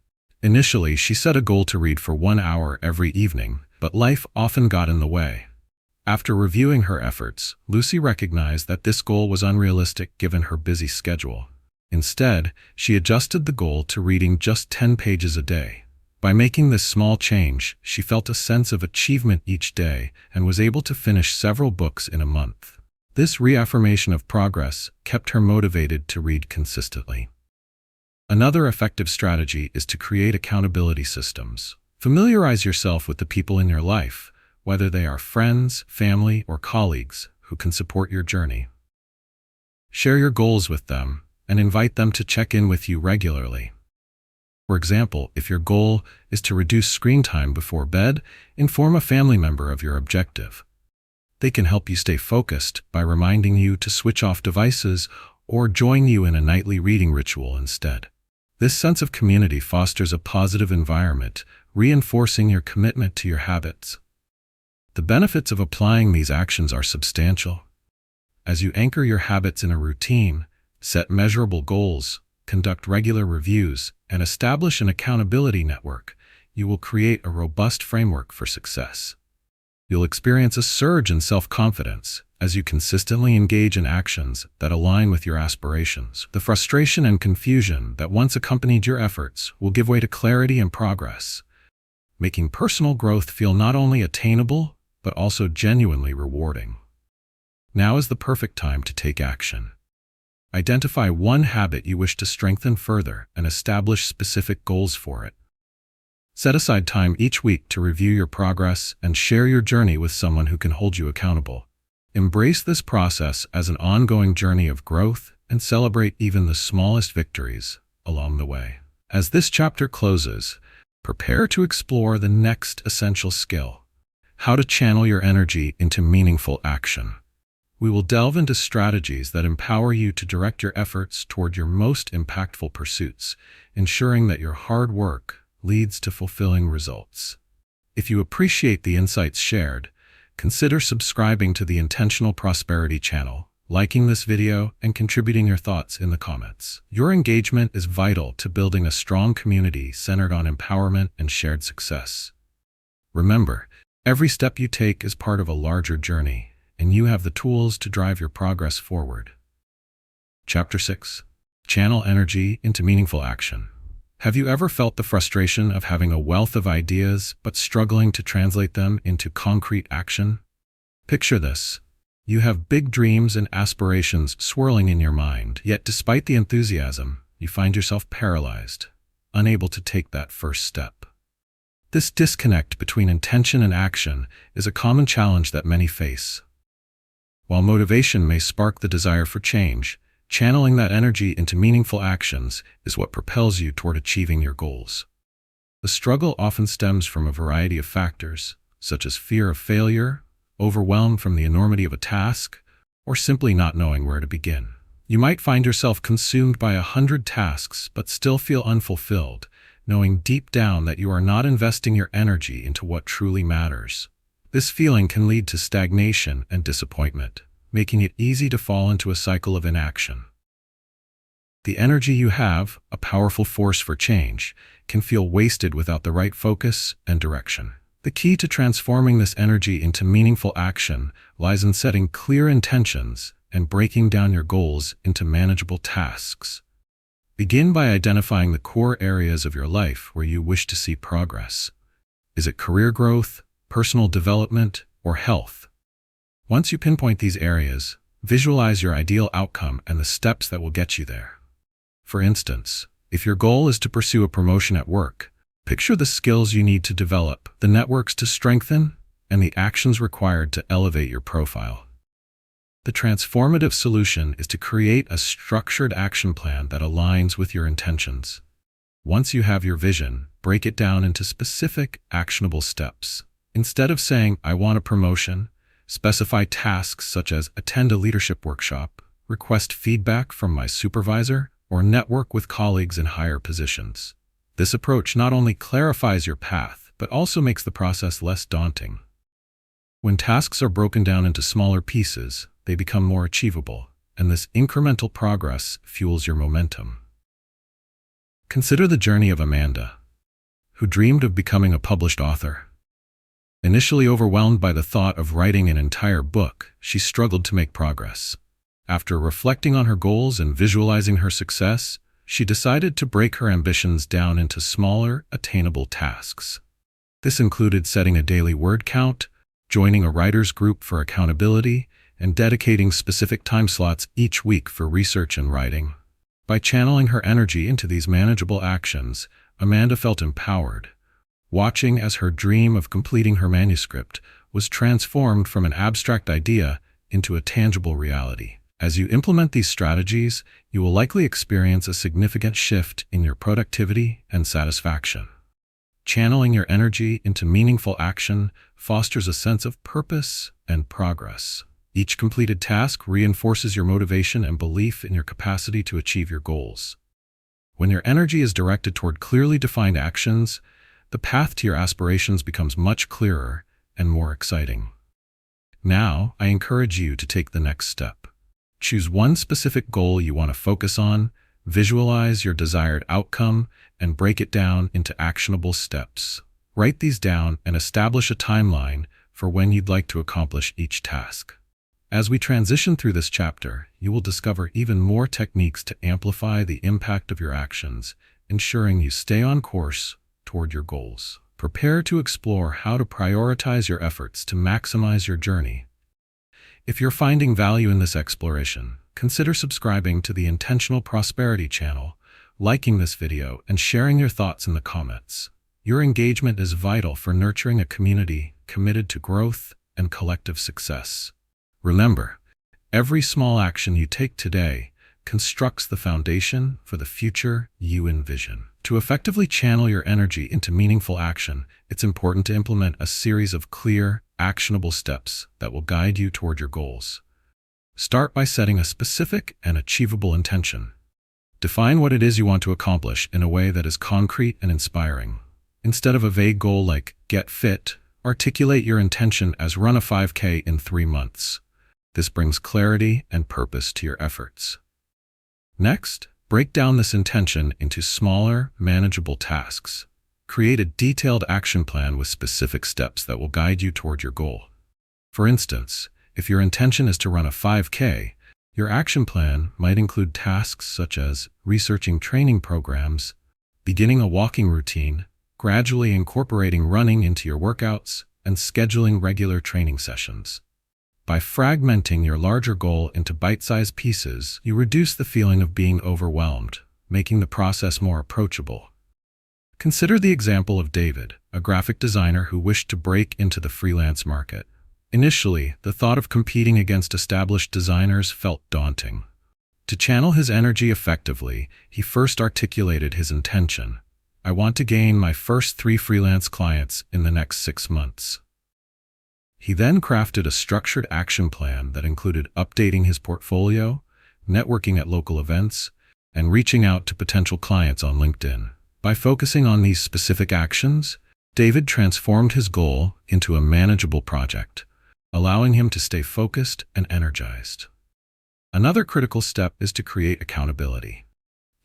Initially, she set a goal to read for 1 hour every evening, but life often got in the way. After reviewing her efforts, Lucy recognized that this goal was unrealistic given her busy schedule. Instead, she adjusted the goal to reading just 10 pages a day. By making this small change, she felt a sense of achievement each day and was able to finish several books in a month. This reaffirmation of progress kept her motivated to read consistently. Another effective strategy is to create accountability systems. Familiarize yourself with the people in your life, whether they are friends, family, or colleagues, who can support your journey. Share your goals with them and invite them to check in with you regularly. For example, if your goal is to reduce screen time before bed, inform a family member of your objective. They can help you stay focused by reminding you to switch off devices or join you in a nightly reading ritual instead. This sense of community fosters a positive environment, reinforcing your commitment to your habits. The benefits of applying these actions are substantial. As you anchor your habits in a routine, set measurable goals, conduct regular reviews, and establish an accountability network, you will create a robust framework for success. You'll experience a surge in self-confidence as you consistently engage in actions that align with your aspirations. The frustration and confusion that once accompanied your efforts will give way to clarity and progress, making personal growth feel not only attainable, but also genuinely rewarding. Now is the perfect time to take action. Identify one habit you wish to strengthen further and establish specific goals for it. Set aside time each week to review your progress and share your journey with someone who can hold you accountable. Embrace this process as an ongoing journey of growth and celebrate even the smallest victories along the way. As this chapter closes, prepare to explore the next essential skill: how to channel your energy into meaningful action. We will delve into strategies that empower you to direct your efforts toward your most impactful pursuits, ensuring that your hard work leads to fulfilling results. If you appreciate the insights shared, consider subscribing to the Intentional Prosperity channel, liking this video, and contributing your thoughts in the comments. Your engagement is vital to building a strong community centered on empowerment and shared success. Remember, every step you take is part of a larger journey, and you have the tools to drive your progress forward. Chapter 6. Channel energy into meaningful action. Have you ever felt the frustration of having a wealth of ideas but struggling to translate them into concrete action? Picture this. You have big dreams and aspirations swirling in your mind, yet despite the enthusiasm, you find yourself paralyzed, unable to take that first step. This disconnect between intention and action is a common challenge that many face. While motivation may spark the desire for change, channeling that energy into meaningful actions is what propels you toward achieving your goals. The struggle often stems from a variety of factors, such as fear of failure, overwhelm from the enormity of a task, or simply not knowing where to begin. You might find yourself consumed by 100 tasks but still feel unfulfilled, knowing deep down that you are not investing your energy into what truly matters. This feeling can lead to stagnation and disappointment, making it easy to fall into a cycle of inaction. The energy you have, a powerful force for change, can feel wasted without the right focus and direction. The key to transforming this energy into meaningful action lies in setting clear intentions and breaking down your goals into manageable tasks. Begin by identifying the core areas of your life where you wish to see progress. Is it career growth, personal development, or health? Once you pinpoint these areas, visualize your ideal outcome and the steps that will get you there. For instance, if your goal is to pursue a promotion at work, picture the skills you need to develop, the networks to strengthen, and the actions required to elevate your profile. The transformative solution is to create a structured action plan that aligns with your intentions. Once you have your vision, break it down into specific, actionable steps. Instead of saying, "I want a promotion," specify tasks such as attend a leadership workshop, request feedback from my supervisor, or network with colleagues in higher positions. This approach not only clarifies your path, but also makes the process less daunting. When tasks are broken down into smaller pieces, they become more achievable, and this incremental progress fuels your momentum. Consider the journey of Amanda, who dreamed of becoming a published author. Initially overwhelmed by the thought of writing an entire book, she struggled to make progress. After reflecting on her goals and visualizing her success, she decided to break her ambitions down into smaller, attainable tasks. This included setting a daily word count, joining a writer's group for accountability, and dedicating specific time slots each week for research and writing. By channeling her energy into these manageable actions, Amanda felt empowered, watching as her dream of completing her manuscript was transformed from an abstract idea into a tangible reality. As you implement these strategies, you will likely experience a significant shift in your productivity and satisfaction. Channeling your energy into meaningful action fosters a sense of purpose and progress. Each completed task reinforces your motivation and belief in your capacity to achieve your goals. When your energy is directed toward clearly defined actions, the path to your aspirations becomes much clearer and more exciting. Now, I encourage you to take the next step. Choose one specific goal you want to focus on, visualize your desired outcome, and break it down into actionable steps. Write these down and establish a timeline for when you'd like to accomplish each task. As we transition through this chapter, you will discover even more techniques to amplify the impact of your actions, ensuring you stay on course toward your goals. Prepare to explore how to prioritize your efforts to maximize your journey. If you're finding value in this exploration, consider subscribing to the Intentional Prosperity channel, liking this video, and sharing your thoughts in the comments. Your engagement is vital for nurturing a community committed to growth and collective success. Remember, every small action you take today constructs the foundation for the future you envision. To effectively channel your energy into meaningful action, it's important to implement a series of clear, actionable steps that will guide you toward your goals. Start by setting a specific and achievable intention. Define what it is you want to accomplish in a way that is concrete and inspiring. Instead of a vague goal like get fit, articulate your intention as run a 5K in 3 months. This brings clarity and purpose to your efforts. Next, break down this intention into smaller, manageable tasks. Create a detailed action plan with specific steps that will guide you toward your goal. For instance, if your intention is to run a 5K, your action plan might include tasks such as researching training programs, beginning a walking routine, gradually incorporating running into your workouts, and scheduling regular training sessions. By fragmenting your larger goal into bite-sized pieces, you reduce the feeling of being overwhelmed, making the process more approachable. Consider the example of David, a graphic designer who wished to break into the freelance market. Initially, the thought of competing against established designers felt daunting. To channel his energy effectively, he first articulated his intention. I want to gain my first 3 freelance clients in the next 6 months. He then crafted a structured action plan that included updating his portfolio, networking at local events, and reaching out to potential clients on LinkedIn. By focusing on these specific actions, David transformed his goal into a manageable project, allowing him to stay focused and energized. Another critical step is to create accountability.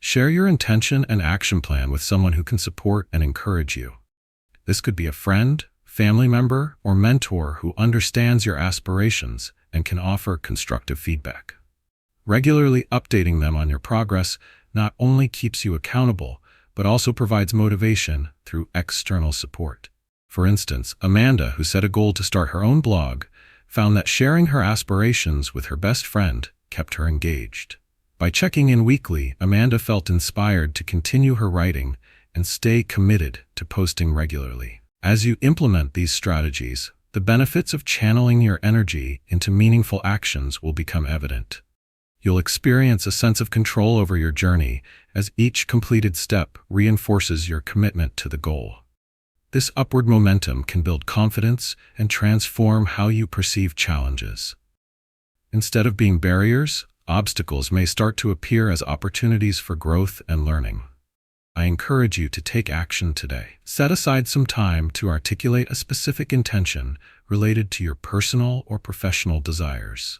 Share your intention and action plan with someone who can support and encourage you. This could be a friend, family member, or mentor who understands your aspirations and can offer constructive feedback. Regularly updating them on your progress not only keeps you accountable, but also provides motivation through external support. For instance, Amanda, who set a goal to start her own blog, found that sharing her aspirations with her best friend kept her engaged. By checking in weekly, Amanda felt inspired to continue her writing and stay committed to posting regularly. As you implement these strategies, the benefits of channeling your energy into meaningful actions will become evident. You'll experience a sense of control over your journey as each completed step reinforces your commitment to the goal. This upward momentum can build confidence and transform how you perceive challenges. Instead of being barriers, obstacles may start to appear as opportunities for growth and learning. I encourage you to take action today. Set aside some time to articulate a specific intention related to your personal or professional desires.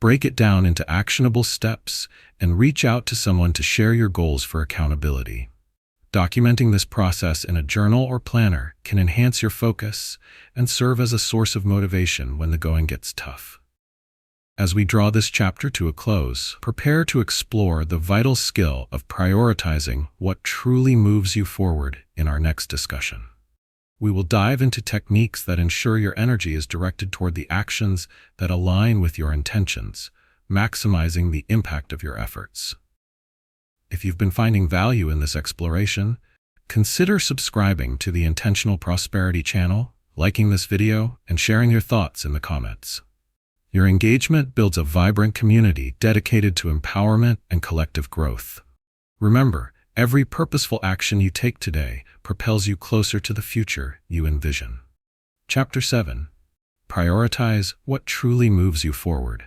Break it down into actionable steps and reach out to someone to share your goals for accountability. Documenting this process in a journal or planner can enhance your focus and serve as a source of motivation when the going gets tough. As we draw this chapter to a close, prepare to explore the vital skill of prioritizing what truly moves you forward in our next discussion. We will dive into techniques that ensure your energy is directed toward the actions that align with your intentions, maximizing the impact of your efforts. If you've been finding value in this exploration, consider subscribing to the Intentional Prosperity channel, liking this video, and sharing your thoughts in the comments. Your engagement builds a vibrant community dedicated to empowerment and collective growth. Remember, every purposeful action you take today propels you closer to the future you envision. Chapter 7. Prioritize what truly moves you forward.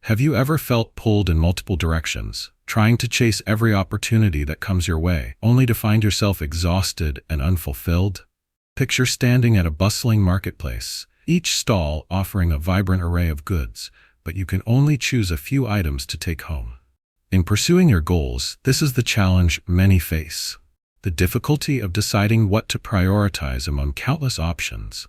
Have you ever felt pulled in multiple directions, trying to chase every opportunity that comes your way, only to find yourself exhausted and unfulfilled? Picture standing at a bustling marketplace, each stall offering a vibrant array of goods, but you can only choose a few items to take home. In pursuing your goals, this is the challenge many face: the difficulty of deciding what to prioritize among countless options.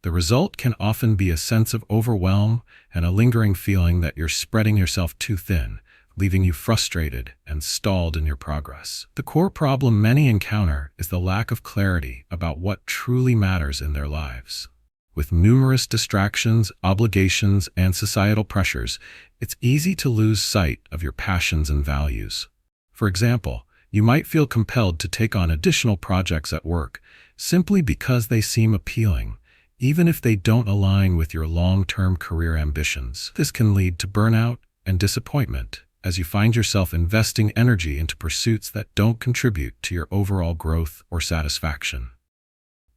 The result can often be a sense of overwhelm and a lingering feeling that you're spreading yourself too thin, leaving you frustrated and stalled in your progress. The core problem many encounter is the lack of clarity about what truly matters in their lives. With numerous distractions, obligations, and societal pressures, it's easy to lose sight of your passions and values. For example, you might feel compelled to take on additional projects at work simply because they seem appealing, even if they don't align with your long-term career ambitions. This can lead to burnout and disappointment as you find yourself investing energy into pursuits that don't contribute to your overall growth or satisfaction.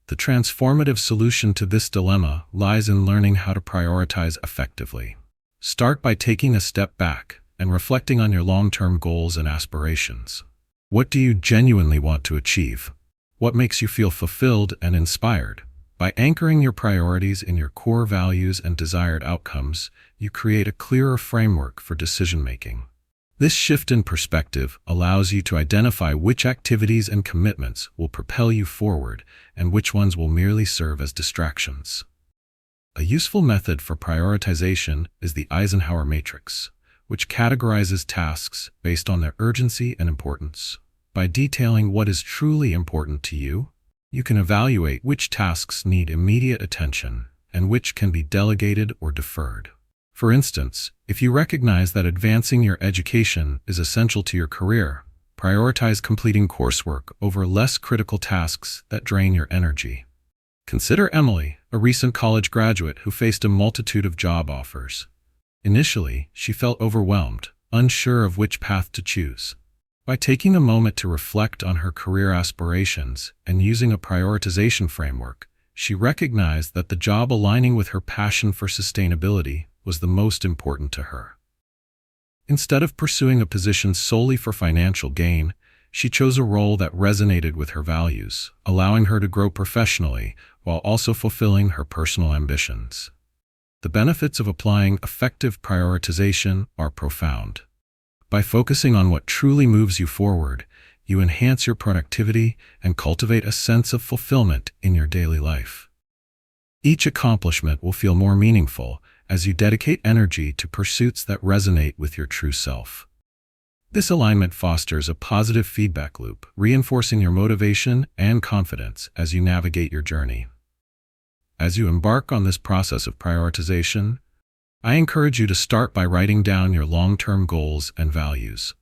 The transformative solution to this dilemma lies in learning how to prioritize effectively. Start by taking a step back and reflecting on your long-term goals and aspirations. What do you genuinely want to achieve? What makes you feel fulfilled and inspired? By anchoring your priorities in your core values and desired outcomes, you create a clearer framework for decision-making. This shift in perspective allows you to identify which activities and commitments will propel you forward and which ones will merely serve as distractions. A useful method for prioritization is the Eisenhower matrix, which categorizes tasks based on their urgency and importance. By detailing what is truly important to you, you can evaluate which tasks need immediate attention and which can be delegated or deferred. For instance, if you recognize that advancing your education is essential to your career, prioritize completing coursework over less critical tasks that drain your energy. Consider Emily, a recent college graduate who faced a multitude of job offers. Initially, she felt overwhelmed, unsure of which path to choose. By taking a moment to reflect on her career aspirations and using a prioritization framework, she recognized that the job aligning with her passion for sustainability was the most important to her. Instead of pursuing a position solely for financial gain, she chose a role that resonated with her values, allowing her to grow professionally while also fulfilling her personal ambitions. The benefits of applying effective prioritization are profound. By focusing on what truly moves you forward, you enhance your productivity and cultivate a sense of fulfillment in your daily life. Each accomplishment will feel more meaningful as you dedicate energy to pursuits that resonate with your true self. This alignment fosters a positive feedback loop, reinforcing your motivation and confidence as you navigate your journey. As you embark on this process of prioritization, I encourage you to start by writing down your long-term goals and values.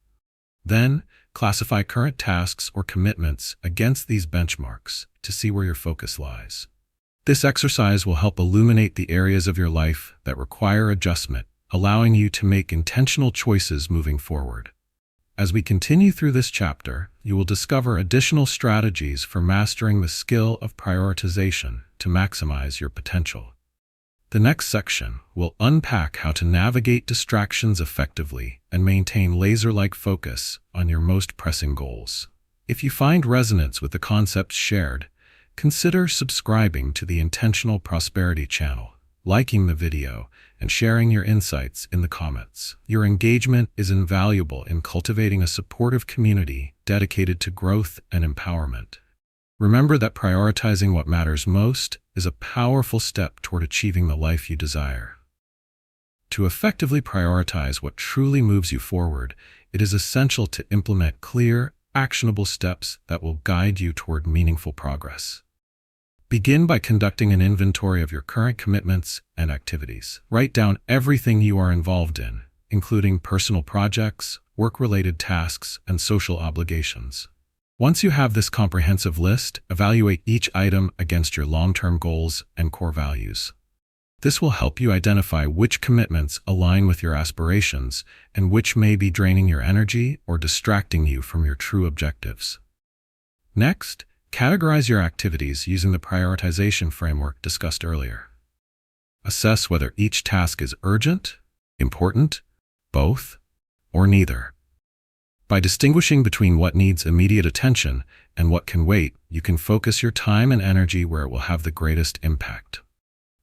Then, classify current tasks or commitments against these benchmarks to see where your focus lies. This exercise will help illuminate the areas of your life that require adjustment, allowing you to make intentional choices moving forward. As we continue through this chapter, you will discover additional strategies for mastering the skill of prioritization to maximize your potential. The next section will unpack how to navigate distractions effectively and maintain laser-like focus on your most pressing goals. If you find resonance with the concepts shared, consider subscribing to the Intentional Prosperity channel, liking the video, and sharing your insights in the comments. Your engagement is invaluable in cultivating a supportive community dedicated to growth and empowerment. Remember that prioritizing what matters most is a powerful step toward achieving the life you desire. To effectively prioritize what truly moves you forward, it is essential to implement clear, actionable steps that will guide you toward meaningful progress. Begin by conducting an inventory of your current commitments and activities. Write down everything you are involved in, including personal projects, work-related tasks, and social obligations. Once you have this comprehensive list, evaluate each item against your long-term goals and core values. This will help you identify which commitments align with your aspirations and which may be draining your energy or distracting you from your true objectives. Next, categorize your activities using the prioritization framework discussed earlier. Assess whether each task is urgent, important, both, or neither. By distinguishing between what needs immediate attention and what can wait, you can focus your time and energy where it will have the greatest impact.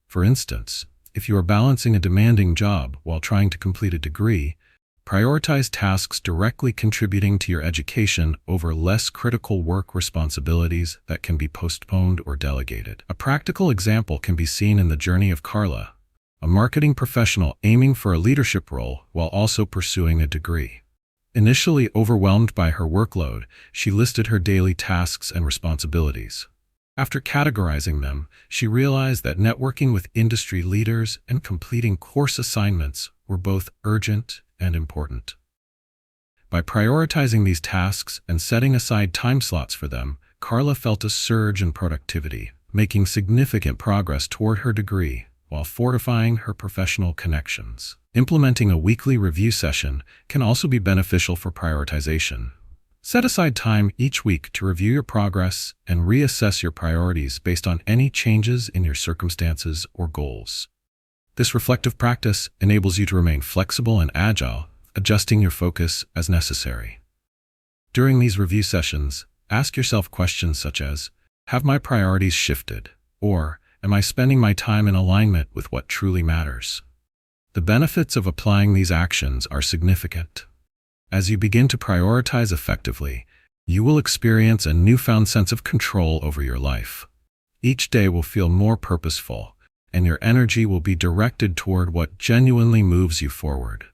For instance, if you are balancing a demanding job while trying to complete a degree, prioritize tasks directly contributing to your education over less critical work responsibilities that can be postponed or delegated. A practical example can be seen in the journey of Carla, a marketing professional aiming for a leadership role while also pursuing a degree. Initially overwhelmed by her workload, she listed her daily tasks and responsibilities. After categorizing them, she realized that networking with industry leaders and completing course assignments were both urgent and important. By prioritizing these tasks and setting aside time slots for them, Carla felt a surge in productivity, making significant progress toward her degree while fortifying her professional connections. Implementing a weekly review session can also be beneficial for prioritization. Set aside time each week to review your progress and reassess your priorities based on any changes in your circumstances or goals. This reflective practice enables you to remain flexible and agile, adjusting your focus as necessary. During these review sessions, ask yourself questions such as, have my priorities shifted? Or, am I spending my time in alignment with what truly matters? The benefits of applying these actions are significant. As you begin to prioritize effectively, you will experience a newfound sense of control over your life. Each day will feel more purposeful, and your energy will be directed toward what genuinely moves you forward.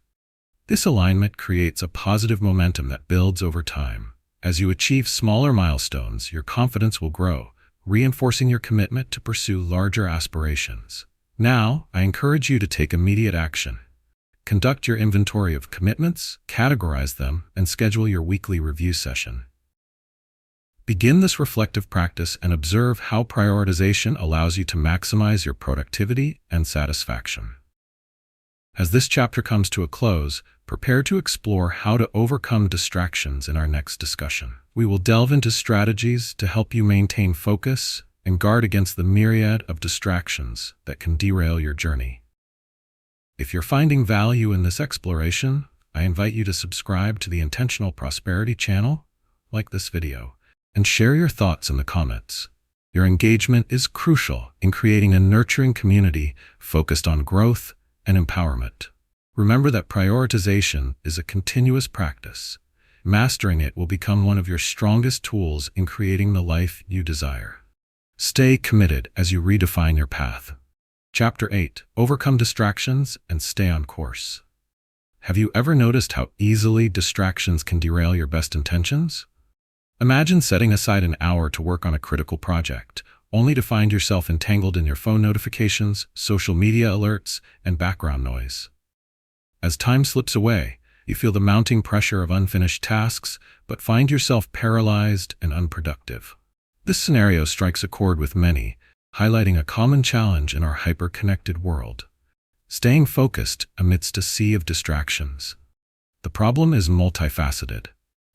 This alignment creates a positive momentum that builds over time. As you achieve smaller milestones, your confidence will grow, reinforcing your commitment to pursue larger aspirations. Now, I encourage you to take immediate action. Conduct your inventory of commitments, categorize them, and schedule your weekly review session. Begin this reflective practice and observe how prioritization allows you to maximize your productivity and satisfaction. As this chapter comes to a close, prepare to explore how to overcome distractions in our next discussion. We will delve into strategies to help you maintain focus and guard against the myriad of distractions that can derail your journey. If you're finding value in this exploration, I invite you to subscribe to the Intentional Prosperity channel, like this video, and share your thoughts in the comments. Your engagement is crucial in creating a nurturing community focused on growth and empowerment. Remember that prioritization is a continuous practice. Mastering it will become one of your strongest tools in creating the life you desire. Stay committed as you redefine your path. Chapter 8. Overcome distractions and stay on course. Have you ever noticed how easily distractions can derail your best intentions? Imagine setting aside an hour to work on a critical project, only to find yourself entangled in your phone notifications, social media alerts, and background noise. As time slips away, you feel the mounting pressure of unfinished tasks, but find yourself paralyzed and unproductive. This scenario strikes a chord with many, highlighting a common challenge in our hyper-connected world: staying focused amidst a sea of distractions. The problem is multifaceted.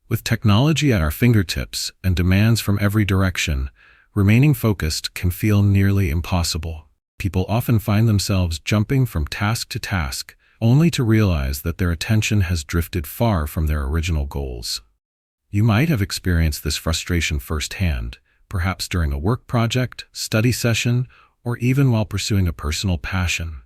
With technology at our fingertips and demands from every direction, remaining focused can feel nearly impossible. People often find themselves jumping from task to task, only to realize that their attention has drifted far from their original goals. You might have experienced this frustration firsthand, perhaps during a work project, study session, or even while pursuing a personal passion.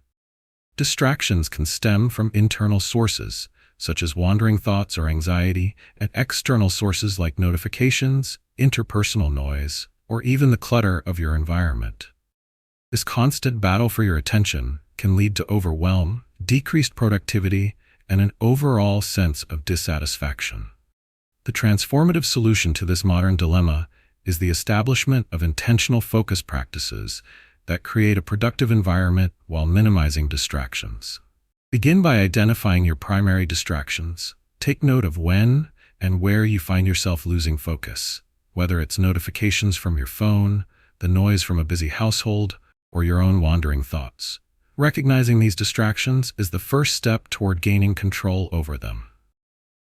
Distractions can stem from internal sources, such as wandering thoughts or anxiety, and external sources like notifications, interpersonal noise, or even the clutter of your environment. This constant battle for your attention can lead to overwhelm, decreased productivity, and an overall sense of dissatisfaction. The transformative solution to this modern dilemma is the establishment of intentional focus practices that create a productive environment while minimizing distractions. Begin by identifying your primary distractions. Take note of when and where you find yourself losing focus, whether it's notifications from your phone, the noise from a busy household, or your own wandering thoughts. Recognizing these distractions is the first step toward gaining control over them.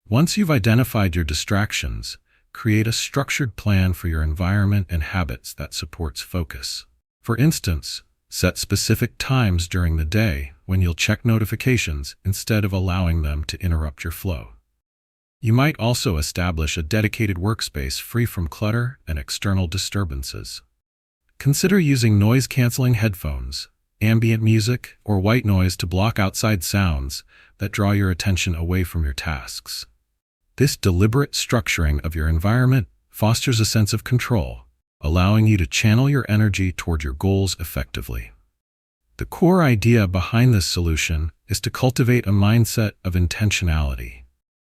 Once you've identified your distractions, create a structured plan for your environment and habits that supports focus. For instance, set specific times during the day when you'll check notifications instead of allowing them to interrupt your flow. You might also establish a dedicated workspace free from clutter and external disturbances. Consider using noise-canceling headphones, ambient music, or white noise to block outside sounds that draw your attention away from your tasks. This deliberate structuring of your environment fosters a sense of control, allowing you to channel your energy toward your goals effectively. The core idea behind this solution is to cultivate a mindset of intentionality.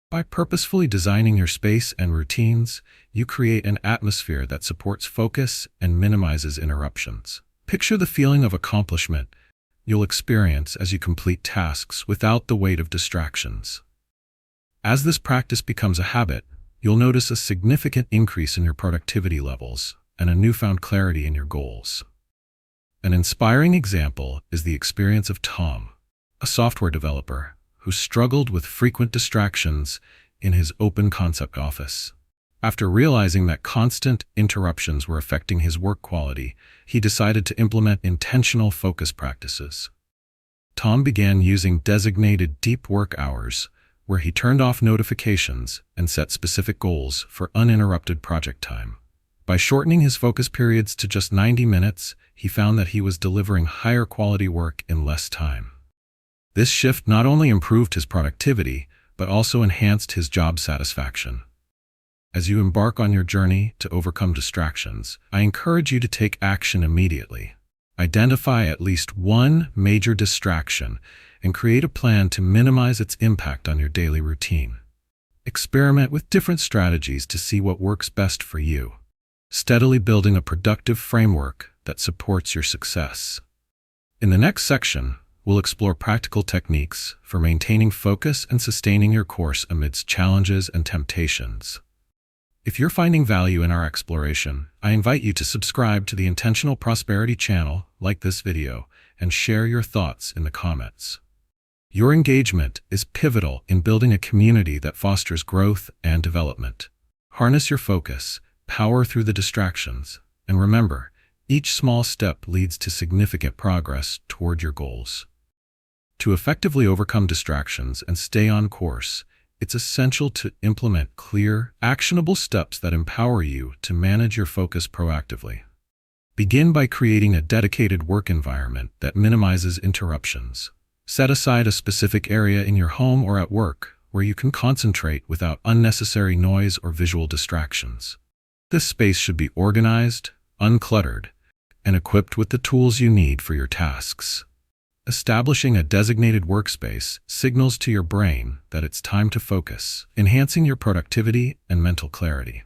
By purposefully designing your space and routines, you create an atmosphere that supports focus and minimizes interruptions. Picture the feeling of accomplishment you'll experience as you complete tasks without the weight of distractions. As this practice becomes a habit, you'll notice a significant increase in your productivity levels and a newfound clarity in your goals. An inspiring example is the experience of Tom, a software developer who struggled with frequent distractions in his open concept office. After realizing that constant interruptions were affecting his work quality, he decided to implement intentional focus practices. Tom began using designated deep work hours, where he turned off notifications and set specific goals for uninterrupted project time. By shortening his focus periods to just 90 minutes, he found that he was delivering higher quality work in less time. This shift not only improved his productivity, but also enhanced his job satisfaction. As you embark on your journey to overcome distractions, I encourage you to take action immediately. Identify at least one major distraction and create a plan to minimize its impact on your daily routine. Experiment with different strategies to see what works best for you, steadily building a productive framework that supports your success. In the next section, we'll explore practical techniques for maintaining focus and sustaining your course amidst challenges and temptations. If you're finding value in our exploration, I invite you to subscribe to the Intentional Prosperity channel, like this video, and share your thoughts in the comments. Your engagement is pivotal in building a community that fosters growth and development. Harness your focus, power through the distractions, and remember, each small step leads to significant progress toward your goals. To effectively overcome distractions and stay on course, it's essential to implement clear, actionable steps that empower you to manage your focus proactively. Begin by creating a dedicated work environment that minimizes interruptions. Set aside a specific area in your home or at work where you can concentrate without unnecessary noise or visual distractions. This space should be organized, uncluttered, and equipped with the tools you need for your tasks. Establishing a designated workspace signals to your brain that it's time to focus, enhancing your productivity and mental clarity.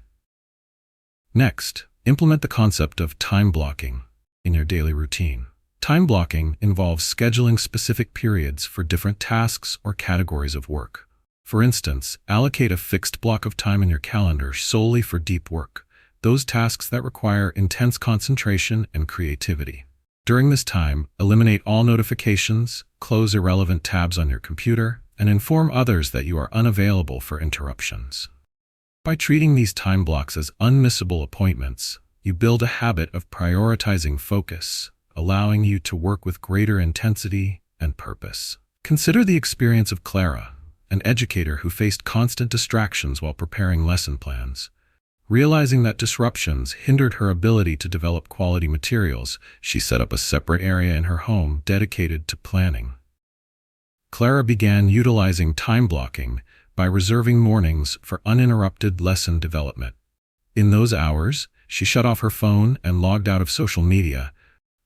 Next, implement the concept of time blocking in your daily routine. Time blocking involves scheduling specific periods for different tasks or categories of work. For instance, allocate a fixed block of time in your calendar solely for deep work, those tasks that require intense concentration and creativity. During this time, eliminate all notifications, close irrelevant tabs on your computer, and inform others that you are unavailable for interruptions. By treating these time blocks as unmissable appointments, you build a habit of prioritizing focus, allowing you to work with greater intensity and purpose. Consider the experience of Clara, an educator who faced constant distractions while preparing lesson plans. Realizing that disruptions hindered her ability to develop quality materials, she set up a separate area in her home dedicated to planning. Clara began utilizing time blocking by reserving mornings for uninterrupted lesson development. In those hours, she shut off her phone and logged out of social media,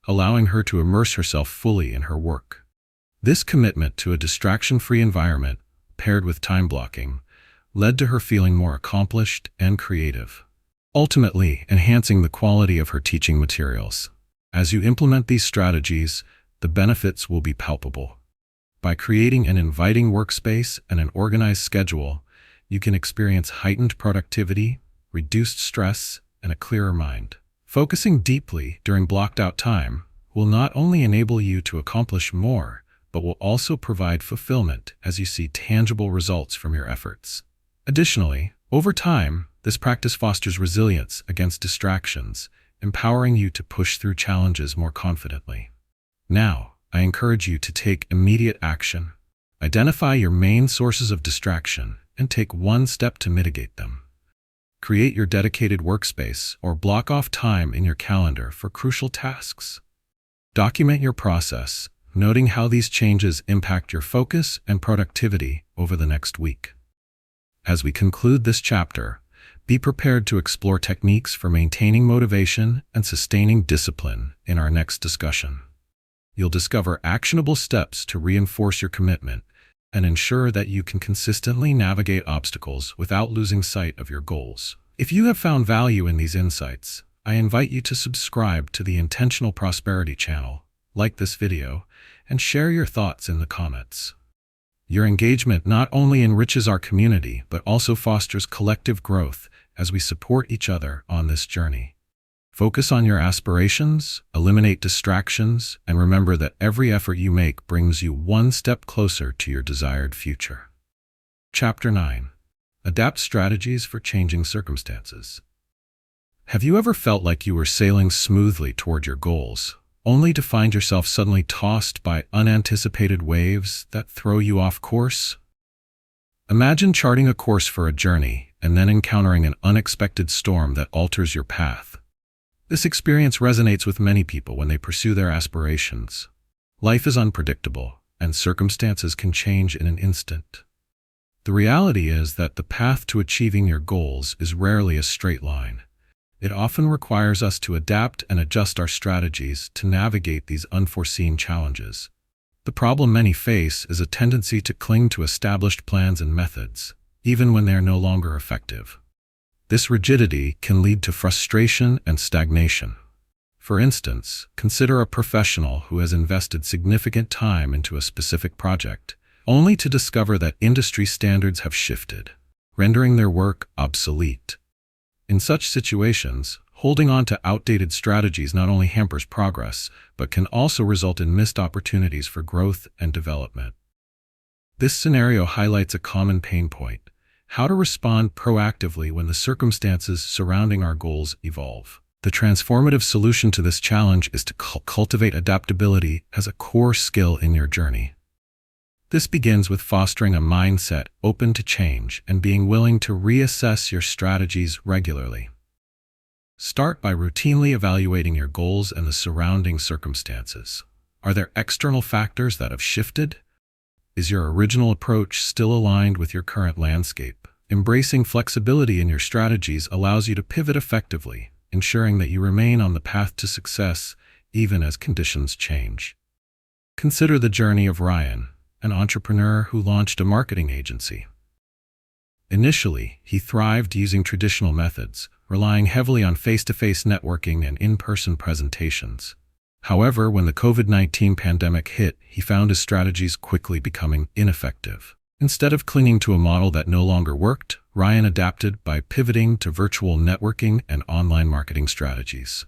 allowing her to immerse herself fully in her work. This commitment to a distraction-free environment, paired with time blocking, led to her feeling more accomplished and creative, ultimately enhancing the quality of her teaching materials. As you implement these strategies, the benefits will be palpable. By creating an inviting workspace and an organized schedule, you can experience heightened productivity, reduced stress, and a clearer mind. Focusing deeply during blocked-out time will not only enable you to accomplish more, but will also provide fulfillment as you see tangible results from your efforts. Additionally, over time, this practice fosters resilience against distractions, empowering you to push through challenges more confidently. Now, I encourage you to take immediate action. Identify your main sources of distraction and take one step to mitigate them. Create your dedicated workspace or block off time in your calendar for crucial tasks. Document your process, noting how these changes impact your focus and productivity over the next week. As we conclude this chapter, be prepared to explore techniques for maintaining motivation and sustaining discipline in our next discussion. You'll discover actionable steps to reinforce your commitment and ensure that you can consistently navigate obstacles without losing sight of your goals. If you have found value in these insights, I invite you to subscribe to the Intentional Prosperity channel, like this video, and share your thoughts in the comments. Your engagement not only enriches our community, but also fosters collective growth as we support each other on this journey. Focus on your aspirations, eliminate distractions, and remember that every effort you make brings you one step closer to your desired future. Chapter 9. Adapt strategies for changing circumstances. Have you ever felt like you were sailing smoothly toward your goals, only to find yourself suddenly tossed by unanticipated waves that throw you off course? Imagine charting a course for a journey and then encountering an unexpected storm that alters your path. This experience resonates with many people when they pursue their aspirations. Life is unpredictable, and circumstances can change in an instant. The reality is that the path to achieving your goals is rarely a straight line. It often requires us to adapt and adjust our strategies to navigate these unforeseen challenges. The problem many face is a tendency to cling to established plans and methods, even when they are no longer effective. This rigidity can lead to frustration and stagnation. For instance, consider a professional who has invested significant time into a specific project, only to discover that industry standards have shifted, rendering their work obsolete. In such situations, holding on to outdated strategies not only hampers progress, but can also result in missed opportunities for growth and development. This scenario highlights a common pain point: how to respond proactively when the circumstances surrounding our goals evolve. The transformative solution to this challenge is to cultivate adaptability as a core skill in your journey. This begins with fostering a mindset open to change and being willing to reassess your strategies regularly. Start by routinely evaluating your goals and the surrounding circumstances. Are there external factors that have shifted, Is your original approach still aligned with your current landscape? Embracing flexibility in your strategies allows you to pivot effectively, ensuring that you remain on the path to success even as conditions change. Consider the journey of Ryan, an entrepreneur who launched a marketing agency. Initially, he thrived using traditional methods, relying heavily on face-to-face networking and in-person presentations. However, when the COVID-19 pandemic hit, he found his strategies quickly becoming ineffective. Instead of clinging to a model that no longer worked, Ryan adapted by pivoting to virtual networking and online marketing strategies.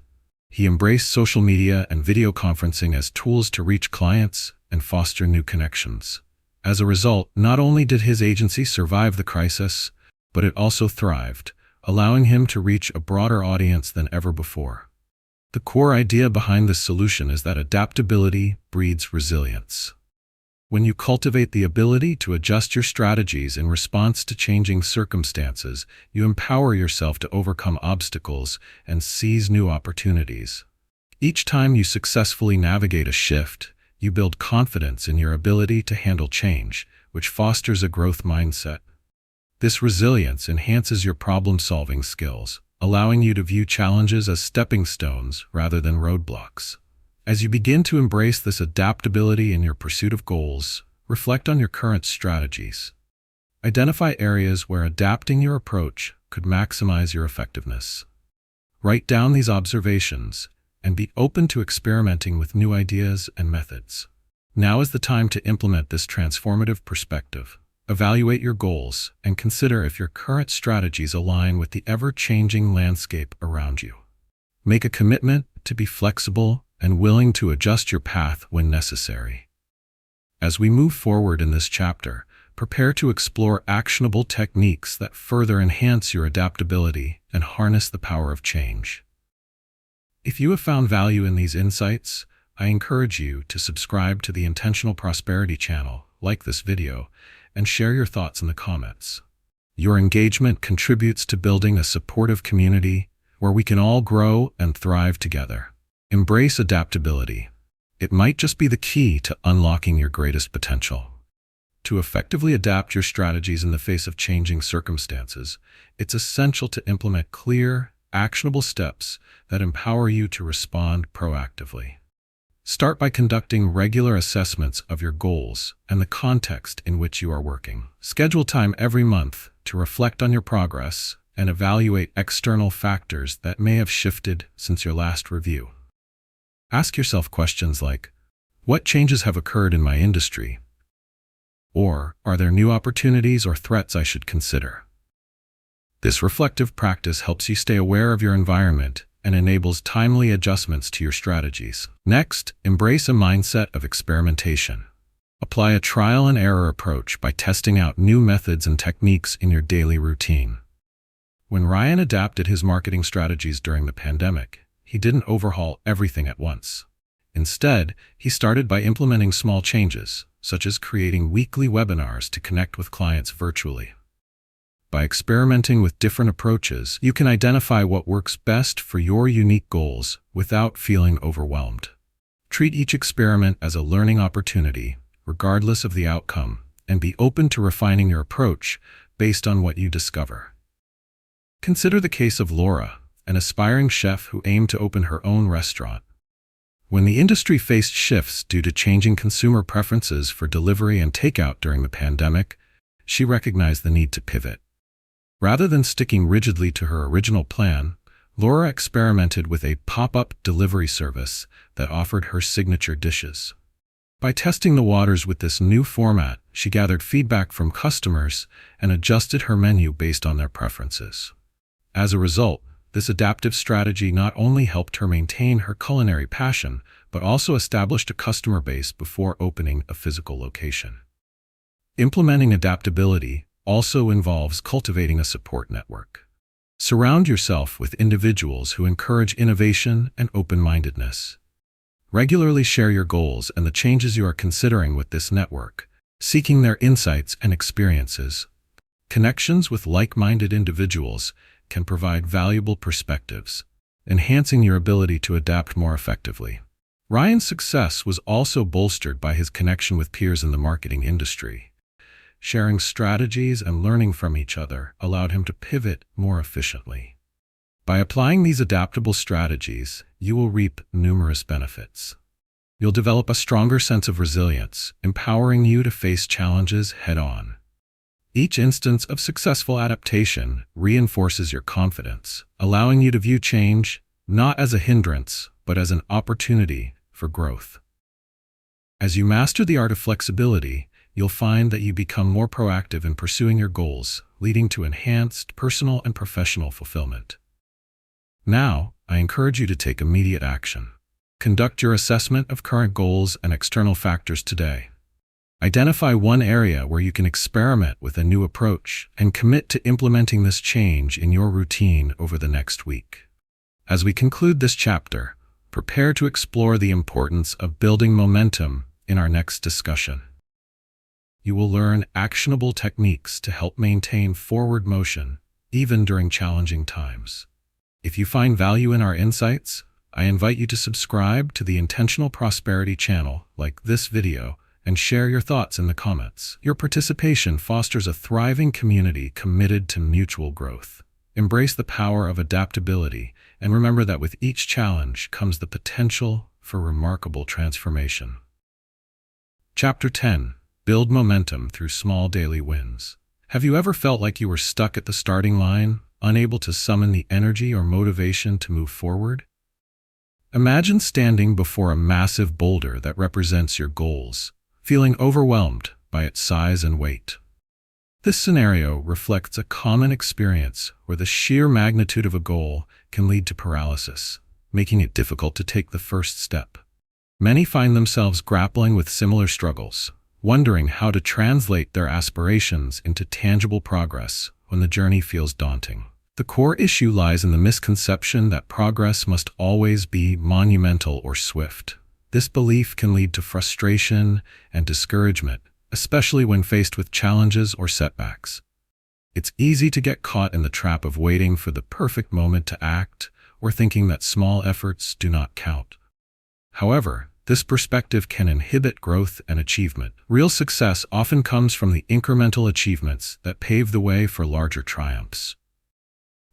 He embraced social media and video conferencing as tools to reach clients and foster new connections. As a result, not only did his agency survive the crisis, but it also thrived, allowing him to reach a broader audience than ever before. The core idea behind this solution is that adaptability breeds resilience. When you cultivate the ability to adjust your strategies in response to changing circumstances, you empower yourself to overcome obstacles and seize new opportunities. Each time you successfully navigate a shift, you build confidence in your ability to handle change, which fosters a growth mindset. This resilience enhances your problem-solving skills, allowing you to view challenges as stepping stones rather than roadblocks. As you begin to embrace this adaptability in your pursuit of goals, reflect on your current strategies. Identify areas where adapting your approach could maximize your effectiveness. Write down these observations and be open to experimenting with new ideas and methods. Now is the time to implement this transformative perspective. Evaluate your goals and consider if your current strategies align with the ever-changing landscape around you. Make a commitment to be flexible and willing to adjust your path when necessary. As we move forward in this chapter, prepare to explore actionable techniques that further enhance your adaptability and harness the power of change. If you have found value in these insights, I encourage you to subscribe to the Intentional Prosperity channel, like this video, and share your thoughts in the comments. Your engagement contributes to building a supportive community where we can all grow and thrive together. Embrace adaptability. It might just be the key to unlocking your greatest potential. To effectively adapt your strategies in the face of changing circumstances, it's essential to implement clear, actionable steps that empower you to respond proactively. Start by conducting regular assessments of your goals and the context in which you are working. Schedule time every month to reflect on your progress and evaluate external factors that may have shifted since your last review. Ask yourself questions like, what changes have occurred in my industry? Or, are there new opportunities or threats I should consider? This reflective practice helps you stay aware of your environment and enables timely adjustments to your strategies. Next, embrace a mindset of experimentation. Apply a trial-and-error approach by testing out new methods and techniques in your daily routine. When Ryan adapted his marketing strategies during the pandemic, he didn't overhaul everything at once. Instead, he started by implementing small changes, such as creating weekly webinars to connect with clients virtually. By experimenting with different approaches, you can identify what works best for your unique goals without feeling overwhelmed. Treat each experiment as a learning opportunity, regardless of the outcome, and be open to refining your approach based on what you discover. Consider the case of Laura, an aspiring chef who aimed to open her own restaurant. When the industry faced shifts due to changing consumer preferences for delivery and takeout during the pandemic, she recognized the need to pivot. Rather than sticking rigidly to her original plan, Laura experimented with a pop-up delivery service that offered her signature dishes. By testing the waters with this new format, she gathered feedback from customers and adjusted her menu based on their preferences. As a result, this adaptive strategy not only helped her maintain her culinary passion, but also established a customer base before opening a physical location. Implementing adaptability also involves cultivating a support network. Surround yourself with individuals who encourage innovation and open-mindedness. Regularly share your goals and the changes you are considering with this network, seeking their insights and experiences. Connections with like-minded individuals can provide valuable perspectives, enhancing your ability to adapt more effectively. Ryan's success was also bolstered by his connection with peers in the marketing industry. Sharing strategies and learning from each other allowed him to pivot more efficiently. By applying these adaptable strategies, you will reap numerous benefits. You'll develop a stronger sense of resilience, empowering you to face challenges head-on. Each instance of successful adaptation reinforces your confidence, allowing you to view change not as a hindrance, but as an opportunity for growth. As you master the art of flexibility, you'll find that you become more proactive in pursuing your goals, leading to enhanced personal and professional fulfillment. Now, I encourage you to take immediate action. Conduct your assessment of current goals and external factors today. Identify one area where you can experiment with a new approach and commit to implementing this change in your routine over the next week. As we conclude this chapter, prepare to explore the importance of building momentum in our next discussion. You will learn actionable techniques to help maintain forward motion, even during challenging times. If you find value in our insights, I invite you to subscribe to the Intentional Prosperity channel, like this video, and share your thoughts in the comments. Your participation fosters a thriving community committed to mutual growth. Embrace the power of adaptability, and remember that with each challenge comes the potential for remarkable transformation. Chapter 10. Build momentum through small daily wins. Have you ever felt like you were stuck at the starting line, unable to summon the energy or motivation to move forward? Imagine standing before a massive boulder that represents your goals, feeling overwhelmed by its size and weight. This scenario reflects a common experience where the sheer magnitude of a goal can lead to paralysis, making it difficult to take the first step. Many find themselves grappling with similar struggles, wondering how to translate their aspirations into tangible progress when the journey feels daunting. The core issue lies in the misconception that progress must always be monumental or swift. This belief can lead to frustration and discouragement, especially when faced with challenges or setbacks. It's easy to get caught in the trap of waiting for the perfect moment to act or thinking that small efforts do not count. However, this perspective can inhibit growth and achievement. Real success often comes from the incremental achievements that pave the way for larger triumphs.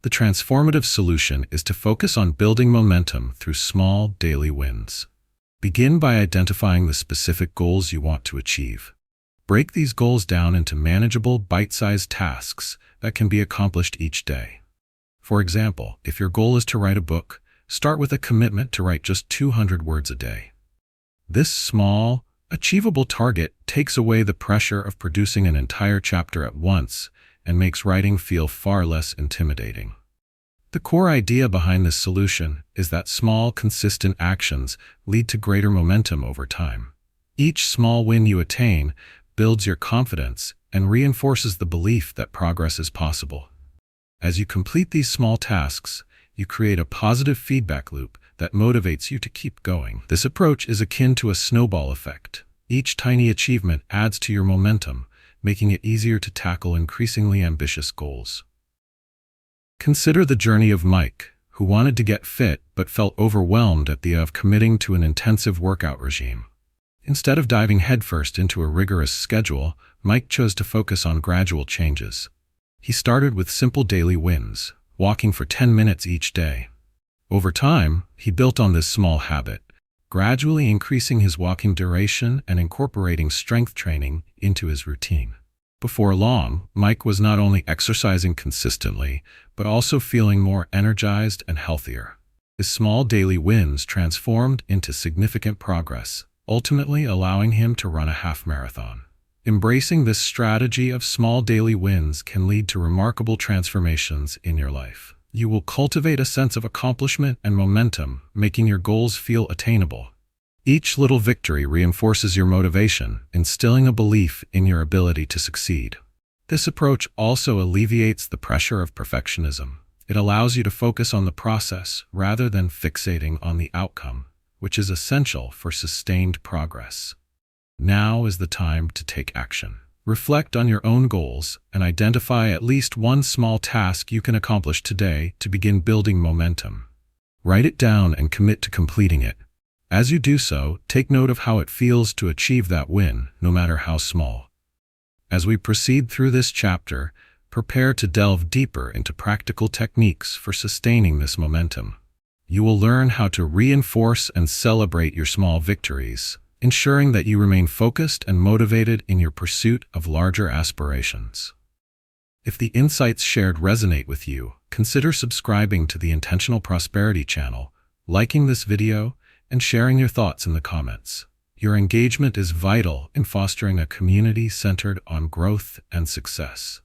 The transformative solution is to focus on building momentum through small daily wins. Begin by identifying the specific goals you want to achieve. Break these goals down into manageable, bite-sized tasks that can be accomplished each day. For example, if your goal is to write a book, start with a commitment to write just 200 words a day. This small, achievable target takes away the pressure of producing an entire chapter at once and makes writing feel far less intimidating. The core idea behind this solution is that small, consistent actions lead to greater momentum over time. Each small win you attain builds your confidence and reinforces the belief that progress is possible. As you complete these small tasks, you create a positive feedback loop that motivates you to keep going. This approach is akin to a snowball effect. Each tiny achievement adds to your momentum, making it easier to tackle increasingly ambitious goals. Consider the journey of Mike, who wanted to get fit but felt overwhelmed at the idea of committing to an intensive workout regime. Instead of diving headfirst into a rigorous schedule, Mike chose to focus on gradual changes. He started with simple daily wins, walking for 10 minutes each day. Over time, he built on this small habit, gradually increasing his walking duration and incorporating strength training into his routine. Before long, Mike was not only exercising consistently, but also feeling more energized and healthier. His small daily wins transformed into significant progress, ultimately allowing him to run a half marathon. Embracing this strategy of small daily wins can lead to remarkable transformations in your life. You will cultivate a sense of accomplishment and momentum, making your goals feel attainable. Each little victory reinforces your motivation, instilling a belief in your ability to succeed. This approach also alleviates the pressure of perfectionism. It allows you to focus on the process rather than fixating on the outcome, which is essential for sustained progress. Now is the time to take action. Reflect on your own goals and identify at least one small task you can accomplish today to begin building momentum. Write it down and commit to completing it. As you do so, take note of how it feels to achieve that win, no matter how small. As we proceed through this chapter, prepare to delve deeper into practical techniques for sustaining this momentum. You will learn how to reinforce and celebrate your small victories, ensuring that you remain focused and motivated in your pursuit of larger aspirations. If the insights shared resonate with you, consider subscribing to the Intentional Prosperity channel, liking this video, and sharing your thoughts in the comments. Your engagement is vital in fostering a community centered on growth and success.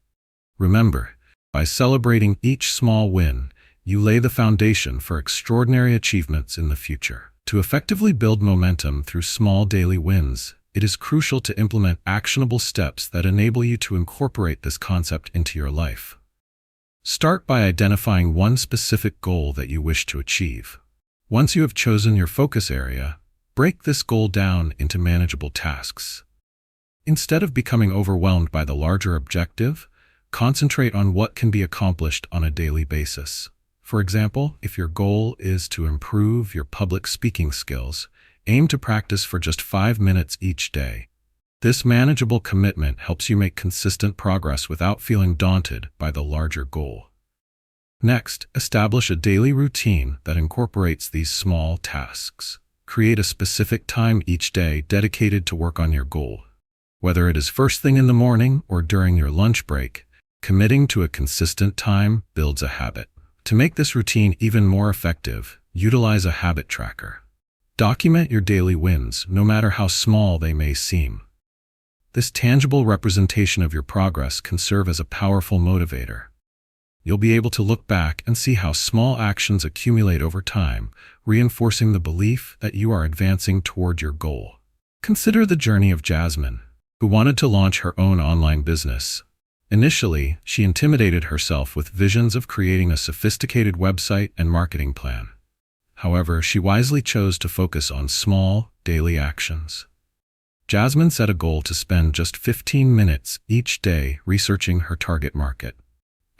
Remember, by celebrating each small win, you lay the foundation for extraordinary achievements in the future. To effectively build momentum through small daily wins, it is crucial to implement actionable steps that enable you to incorporate this concept into your life. Start by identifying one specific goal that you wish to achieve. Once you have chosen your focus area, break this goal down into manageable tasks. Instead of becoming overwhelmed by the larger objective, concentrate on what can be accomplished on a daily basis. For example, if your goal is to improve your public speaking skills, aim to practice for just 5 minutes each day. This manageable commitment helps you make consistent progress without feeling daunted by the larger goal. Next, establish a daily routine that incorporates these small tasks. Create a specific time each day dedicated to work on your goal. Whether it is first thing in the morning or during your lunch break, committing to a consistent time builds a habit. To make this routine even more effective, utilize a habit tracker. Document your daily wins, no matter how small they may seem. This tangible representation of your progress can serve as a powerful motivator. You'll be able to look back and see how small actions accumulate over time, reinforcing the belief that you are advancing toward your goal. Consider the journey of Jasmine, who wanted to launch her own online business. Initially, she intimidated herself with visions of creating a sophisticated website and marketing plan. However, she wisely chose to focus on small, daily actions. Jasmine set a goal to spend just 15 minutes each day researching her target market.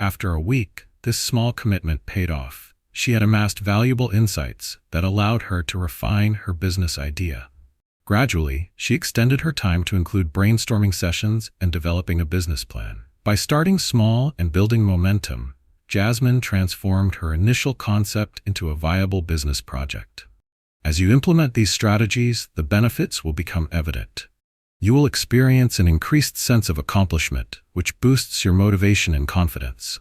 After a week, this small commitment paid off. She had amassed valuable insights that allowed her to refine her business idea. Gradually, she extended her time to include brainstorming sessions and developing a business plan. By starting small and building momentum, Jasmine transformed her initial concept into a viable business project. As you implement these strategies, the benefits will become evident. You will experience an increased sense of accomplishment, which boosts your motivation and confidence.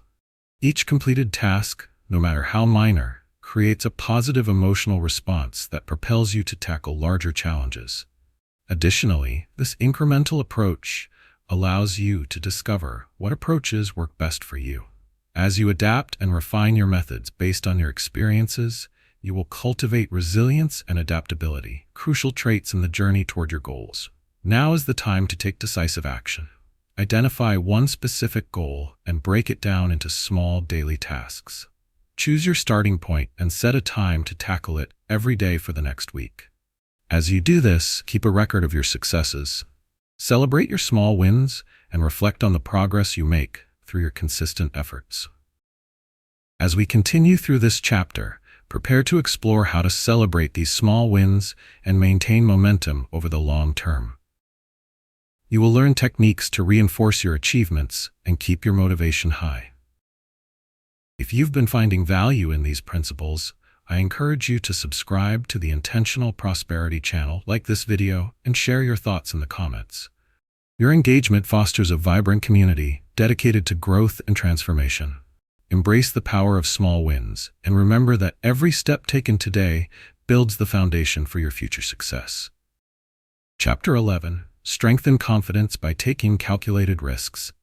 Each completed task, no matter how minor, creates a positive emotional response that propels you to tackle larger challenges. Additionally, this incremental approach allows you to discover what approaches work best for you. As you adapt and refine your methods based on your experiences, you will cultivate resilience and adaptability, crucial traits in the journey toward your goals. Now is the time to take decisive action. Identify one specific goal and break it down into small daily tasks. Choose your starting point and set a time to tackle it every day for the next week. As you do this, keep a record of your successes. Celebrate your small wins and reflect on the progress you make through your consistent efforts. As we continue through this chapter, prepare to explore how to celebrate these small wins and maintain momentum over the long term. You will learn techniques to reinforce your achievements and keep your motivation high. If you've been finding value in these principles, I encourage you to subscribe to the Intentional Prosperity channel, like this video, and share your thoughts in the comments. Your engagement fosters a vibrant community dedicated to growth and transformation. Embrace the power of small wins, and remember that every step taken today builds the foundation for your future success. Chapter 11. Strengthen confidence by taking calculated risks.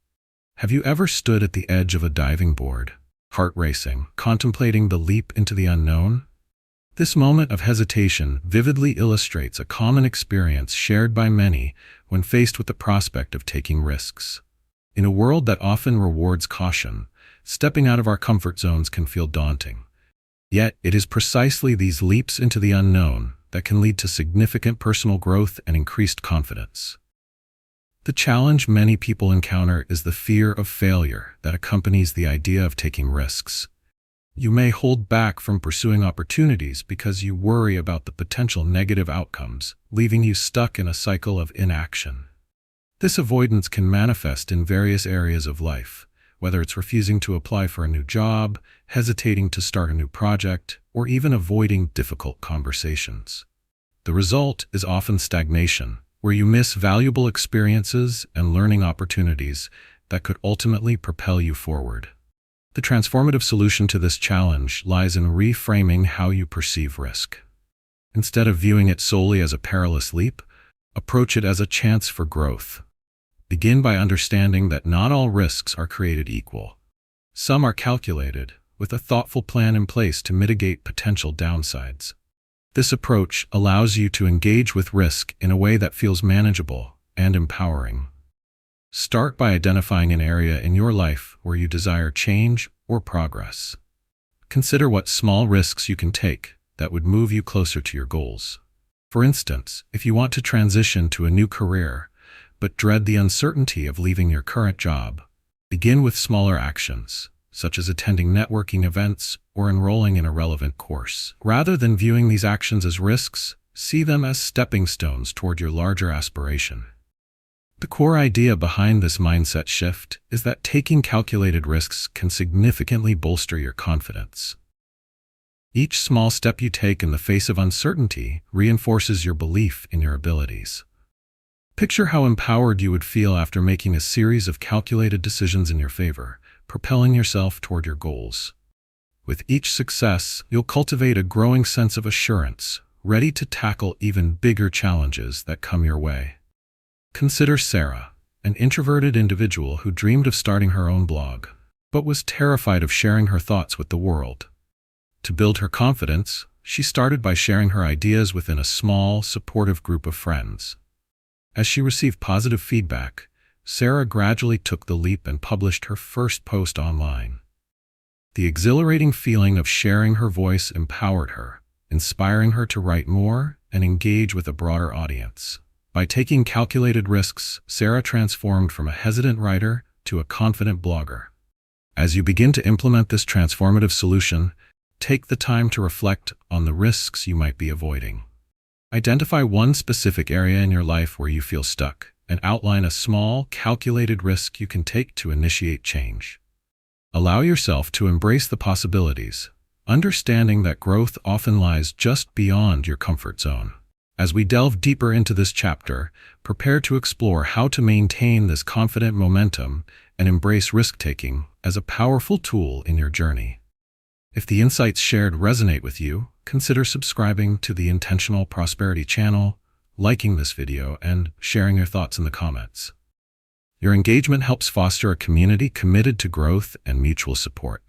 Have you ever stood at the edge of a diving board, heart racing, contemplating the leap into the unknown? This moment of hesitation vividly illustrates a common experience shared by many when faced with the prospect of taking risks. In a world that often rewards caution, stepping out of our comfort zones can feel daunting. Yet, it is precisely these leaps into the unknown that can lead to significant personal growth and increased confidence. The challenge many people encounter is the fear of failure that accompanies the idea of taking risks. You may hold back from pursuing opportunities because you worry about the potential negative outcomes, leaving you stuck in a cycle of inaction. This avoidance can manifest in various areas of life, whether it's refusing to apply for a new job, hesitating to start a new project, or even avoiding difficult conversations. The result is often stagnation, where you miss valuable experiences and learning opportunities that could ultimately propel you forward. The transformative solution to this challenge lies in reframing how you perceive risk. Instead of viewing it solely as a perilous leap, approach it as a chance for growth. Begin by understanding that not all risks are created equal. Some are calculated, with a thoughtful plan in place to mitigate potential downsides. This approach allows you to engage with risk in a way that feels manageable and empowering. Start by identifying an area in your life where you desire change or progress. Consider what small risks you can take that would move you closer to your goals. For instance, if you want to transition to a new career, but dread the uncertainty of leaving your current job, begin with smaller actions, such as attending networking events or enrolling in a relevant course. Rather than viewing these actions as risks, see them as stepping stones toward your larger aspiration. The core idea behind this mindset shift is that taking calculated risks can significantly bolster your confidence. Each small step you take in the face of uncertainty reinforces your belief in your abilities. Picture how empowered you would feel after making a series of calculated decisions in your favor, propelling yourself toward your goals. With each success, you'll cultivate a growing sense of assurance, ready to tackle even bigger challenges that come your way. Consider Sarah, an introverted individual who dreamed of starting her own blog, but was terrified of sharing her thoughts with the world. To build her confidence, she started by sharing her ideas within a small, supportive group of friends. As she received positive feedback, Sarah gradually took the leap and published her first post online. The exhilarating feeling of sharing her voice empowered her, inspiring her to write more and engage with a broader audience. By taking calculated risks, Sarah transformed from a hesitant writer to a confident blogger. As you begin to implement this transformative solution, take the time to reflect on the risks you might be avoiding. Identify one specific area in your life where you feel stuck and outline a small, calculated risk you can take to initiate change. Allow yourself to embrace the possibilities, understanding that growth often lies just beyond your comfort zone. As we delve deeper into this chapter, prepare to explore how to maintain this confident momentum and embrace risk-taking as a powerful tool in your journey. If the insights shared resonate with you, consider subscribing to the Intentional Prosperity channel, liking this video, and sharing your thoughts in the comments. Your engagement helps foster a community committed to growth and mutual support.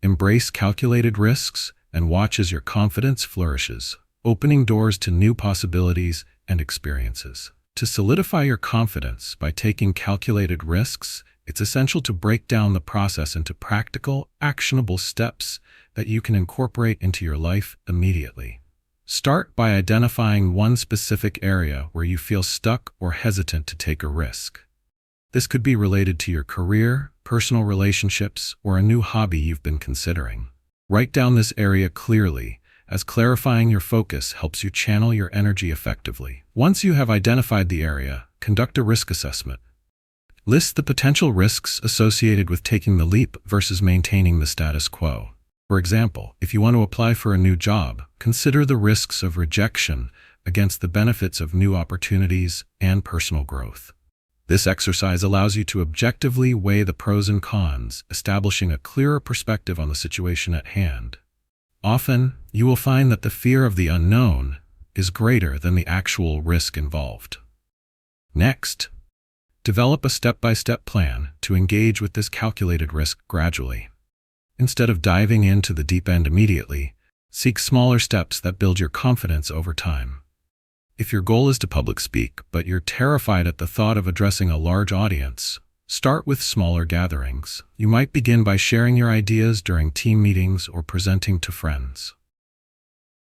Embrace calculated risks and watch as your confidence flourishes, opening doors to new possibilities and experiences. To solidify your confidence by taking calculated risks, it's essential to break down the process into practical, actionable steps that you can incorporate into your life immediately. Start by identifying one specific area where you feel stuck or hesitant to take a risk. This could be related to your career, personal relationships, or a new hobby you've been considering. Write down this area clearly, as clarifying your focus helps you channel your energy effectively. Once you have identified the area, conduct a risk assessment. List the potential risks associated with taking the leap versus maintaining the status quo. For example, if you want to apply for a new job, consider the risks of rejection against the benefits of new opportunities and personal growth. This exercise allows you to objectively weigh the pros and cons, establishing a clearer perspective on the situation at hand. Often, you will find that the fear of the unknown is greater than the actual risk involved. Next, develop a step-by-step plan to engage with this calculated risk gradually. Instead of diving into the deep end immediately, seek smaller steps that build your confidence over time. If your goal is to public speak, but you're terrified at the thought of addressing a large audience, start with smaller gatherings. You might begin by sharing your ideas during team meetings or presenting to friends.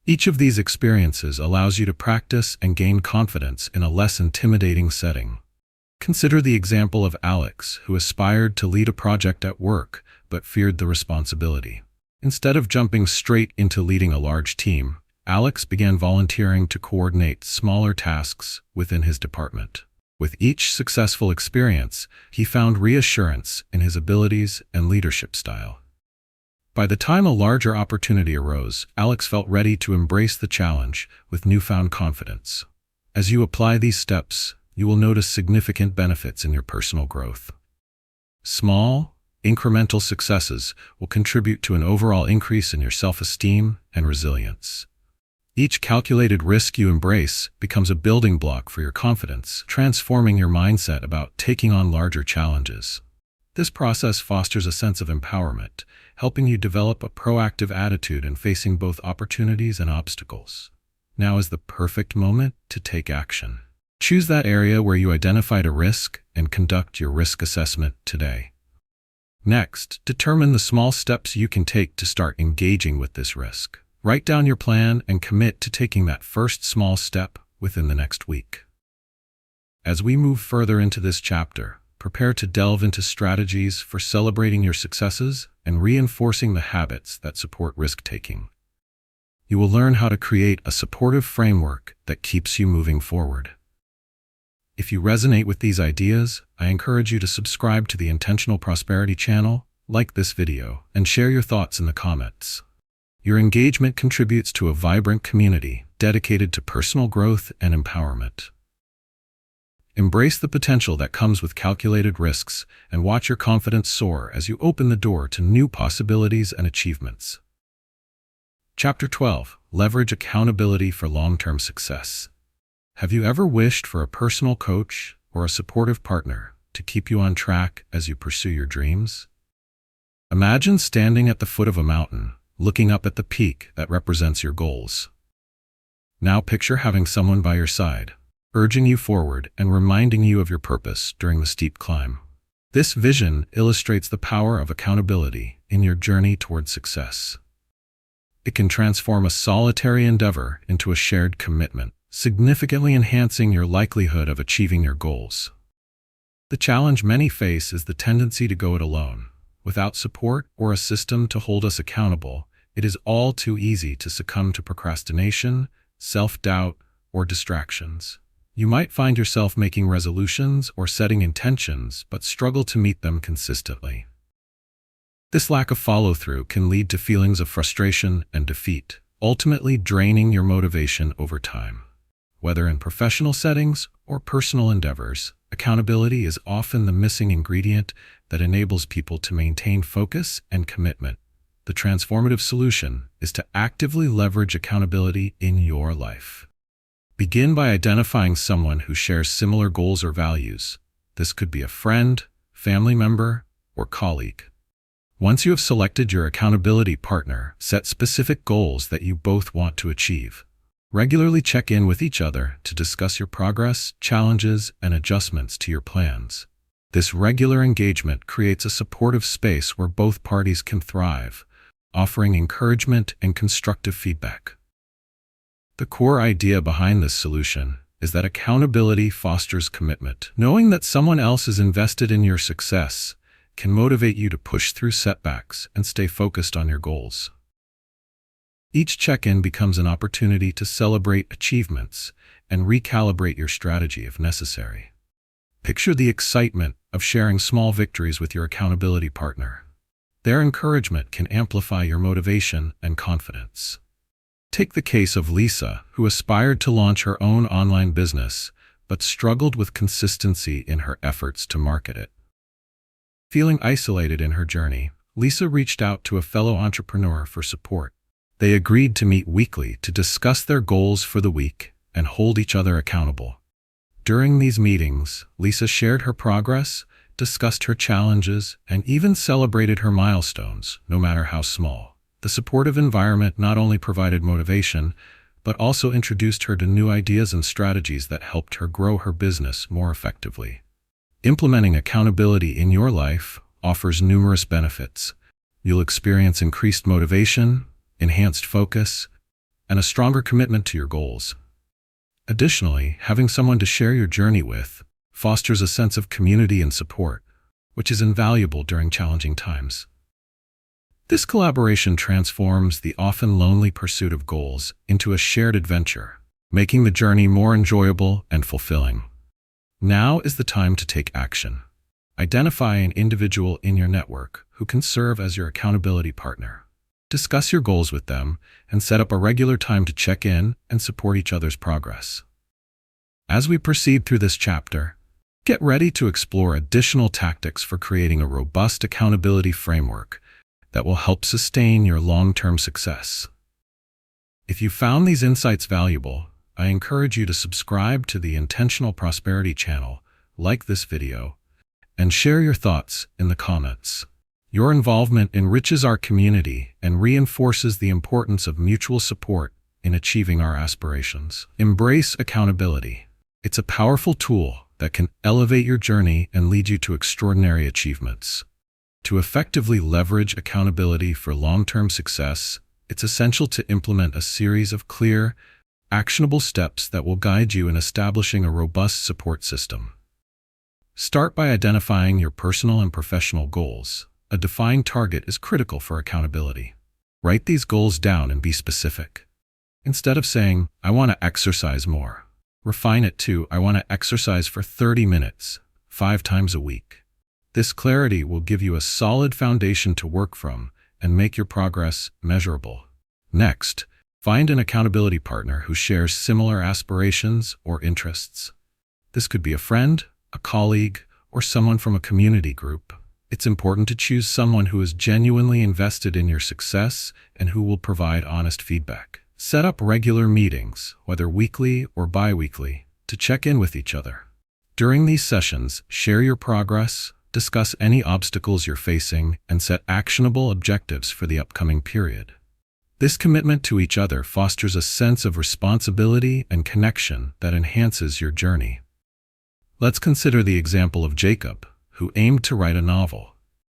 Each of these experiences allows you to practice and gain confidence in a less intimidating setting. Consider the example of Alex, who aspired to lead a project at work but feared the responsibility. Instead of jumping straight into leading a large team, Alex began volunteering to coordinate smaller tasks within his department. With each successful experience, he found reassurance in his abilities and leadership style. By the time a larger opportunity arose, Alex felt ready to embrace the challenge with newfound confidence. As you apply these steps, you will notice significant benefits in your personal growth. Small, incremental successes will contribute to an overall increase in your self-esteem and resilience. Each calculated risk you embrace becomes a building block for your confidence, transforming your mindset about taking on larger challenges. This process fosters a sense of empowerment, helping you develop a proactive attitude in facing both opportunities and obstacles. Now is the perfect moment to take action. Choose that area where you identified a risk and conduct your risk assessment today. Next, determine the small steps you can take to start engaging with this risk. Write down your plan and commit to taking that first small step within the next week. As we move further into this chapter, prepare to delve into strategies for celebrating your successes and reinforcing the habits that support risk-taking. You will learn how to create a supportive framework that keeps you moving forward. If you resonate with these ideas, I encourage you to subscribe to the Intentional Prosperity channel, like this video, and share your thoughts in the comments. Your engagement contributes to a vibrant community dedicated to personal growth and empowerment. Embrace the potential that comes with calculated risks and watch your confidence soar as you open the door to new possibilities and achievements. Chapter 12. Leverage accountability for long-term success. Have you ever wished for a personal coach or a supportive partner to keep you on track as you pursue your dreams? Imagine standing at the foot of a mountain, looking up at the peak that represents your goals. Now picture having someone by your side, urging you forward and reminding you of your purpose during the steep climb. This vision illustrates the power of accountability in your journey toward success. It can transform a solitary endeavor into a shared commitment, significantly enhancing your likelihood of achieving your goals. The challenge many face is the tendency to go it alone. Without support or a system to hold us accountable, it is all too easy to succumb to procrastination, self-doubt, or distractions. You might find yourself making resolutions or setting intentions, but struggle to meet them consistently. This lack of follow-through can lead to feelings of frustration and defeat, ultimately draining your motivation over time. Whether in professional settings or personal endeavors, accountability is often the missing ingredient that enables people to maintain focus and commitment. The transformative solution is to actively leverage accountability in your life. Begin by identifying someone who shares similar goals or values. This could be a friend, family member, or colleague. Once you have selected your accountability partner, set specific goals that you both want to achieve. Regularly check in with each other to discuss your progress, challenges, and adjustments to your plans. This regular engagement creates a supportive space where both parties can thrive, offering encouragement and constructive feedback. The core idea behind this solution is that accountability fosters commitment. Knowing that someone else is invested in your success can motivate you to push through setbacks and stay focused on your goals. Each check-in becomes an opportunity to celebrate achievements and recalibrate your strategy if necessary. Picture the excitement of sharing small victories with your accountability partner. Their encouragement can amplify your motivation and confidence. Take the case of Lisa, who aspired to launch her own online business, but struggled with consistency in her efforts to market it. Feeling isolated in her journey, Lisa reached out to a fellow entrepreneur for support. They agreed to meet weekly to discuss their goals for the week and hold each other accountable. During these meetings, Lisa shared her progress, discussed her challenges, and even celebrated her milestones, no matter how small. The supportive environment not only provided motivation, but also introduced her to new ideas and strategies that helped her grow her business more effectively. Implementing accountability in your life offers numerous benefits. You'll experience increased motivation, enhanced focus, and a stronger commitment to your goals. Additionally, having someone to share your journey with fosters a sense of community and support, which is invaluable during challenging times. This collaboration transforms the often lonely pursuit of goals into a shared adventure, making the journey more enjoyable and fulfilling. Now is the time to take action. Identify an individual in your network who can serve as your accountability partner. Discuss your goals with them and set up a regular time to check in and support each other's progress. As we proceed through this chapter, get ready to explore additional tactics for creating a robust accountability framework that will help sustain your long-term success. If you found these insights valuable, I encourage you to subscribe to the Intentional Prosperity channel, like this video, and share your thoughts in the comments. Your involvement enriches our community and reinforces the importance of mutual support in achieving our aspirations. Embrace accountability. It's a powerful tool that can elevate your journey and lead you to extraordinary achievements. To effectively leverage accountability for long-term success, it's essential to implement a series of clear, actionable steps that will guide you in establishing a robust support system. Start by identifying your personal and professional goals. A defined target is critical for accountability. Write these goals down and be specific. Instead of saying, "I want to exercise more," refine it to, "I want to exercise for 30 minutes, 5 times a week." This clarity will give you a solid foundation to work from and make your progress measurable. Next, find an accountability partner who shares similar aspirations or interests. This could be a friend, a colleague, or someone from a community group. It's important to choose someone who is genuinely invested in your success and who will provide honest feedback. Set up regular meetings, whether weekly or bi-weekly, to check in with each other. During these sessions, share your progress, discuss any obstacles you're facing, and set actionable objectives for the upcoming period. This commitment to each other fosters a sense of responsibility and connection that enhances your journey. Let's consider the example of Jacob, who aimed to write a novel.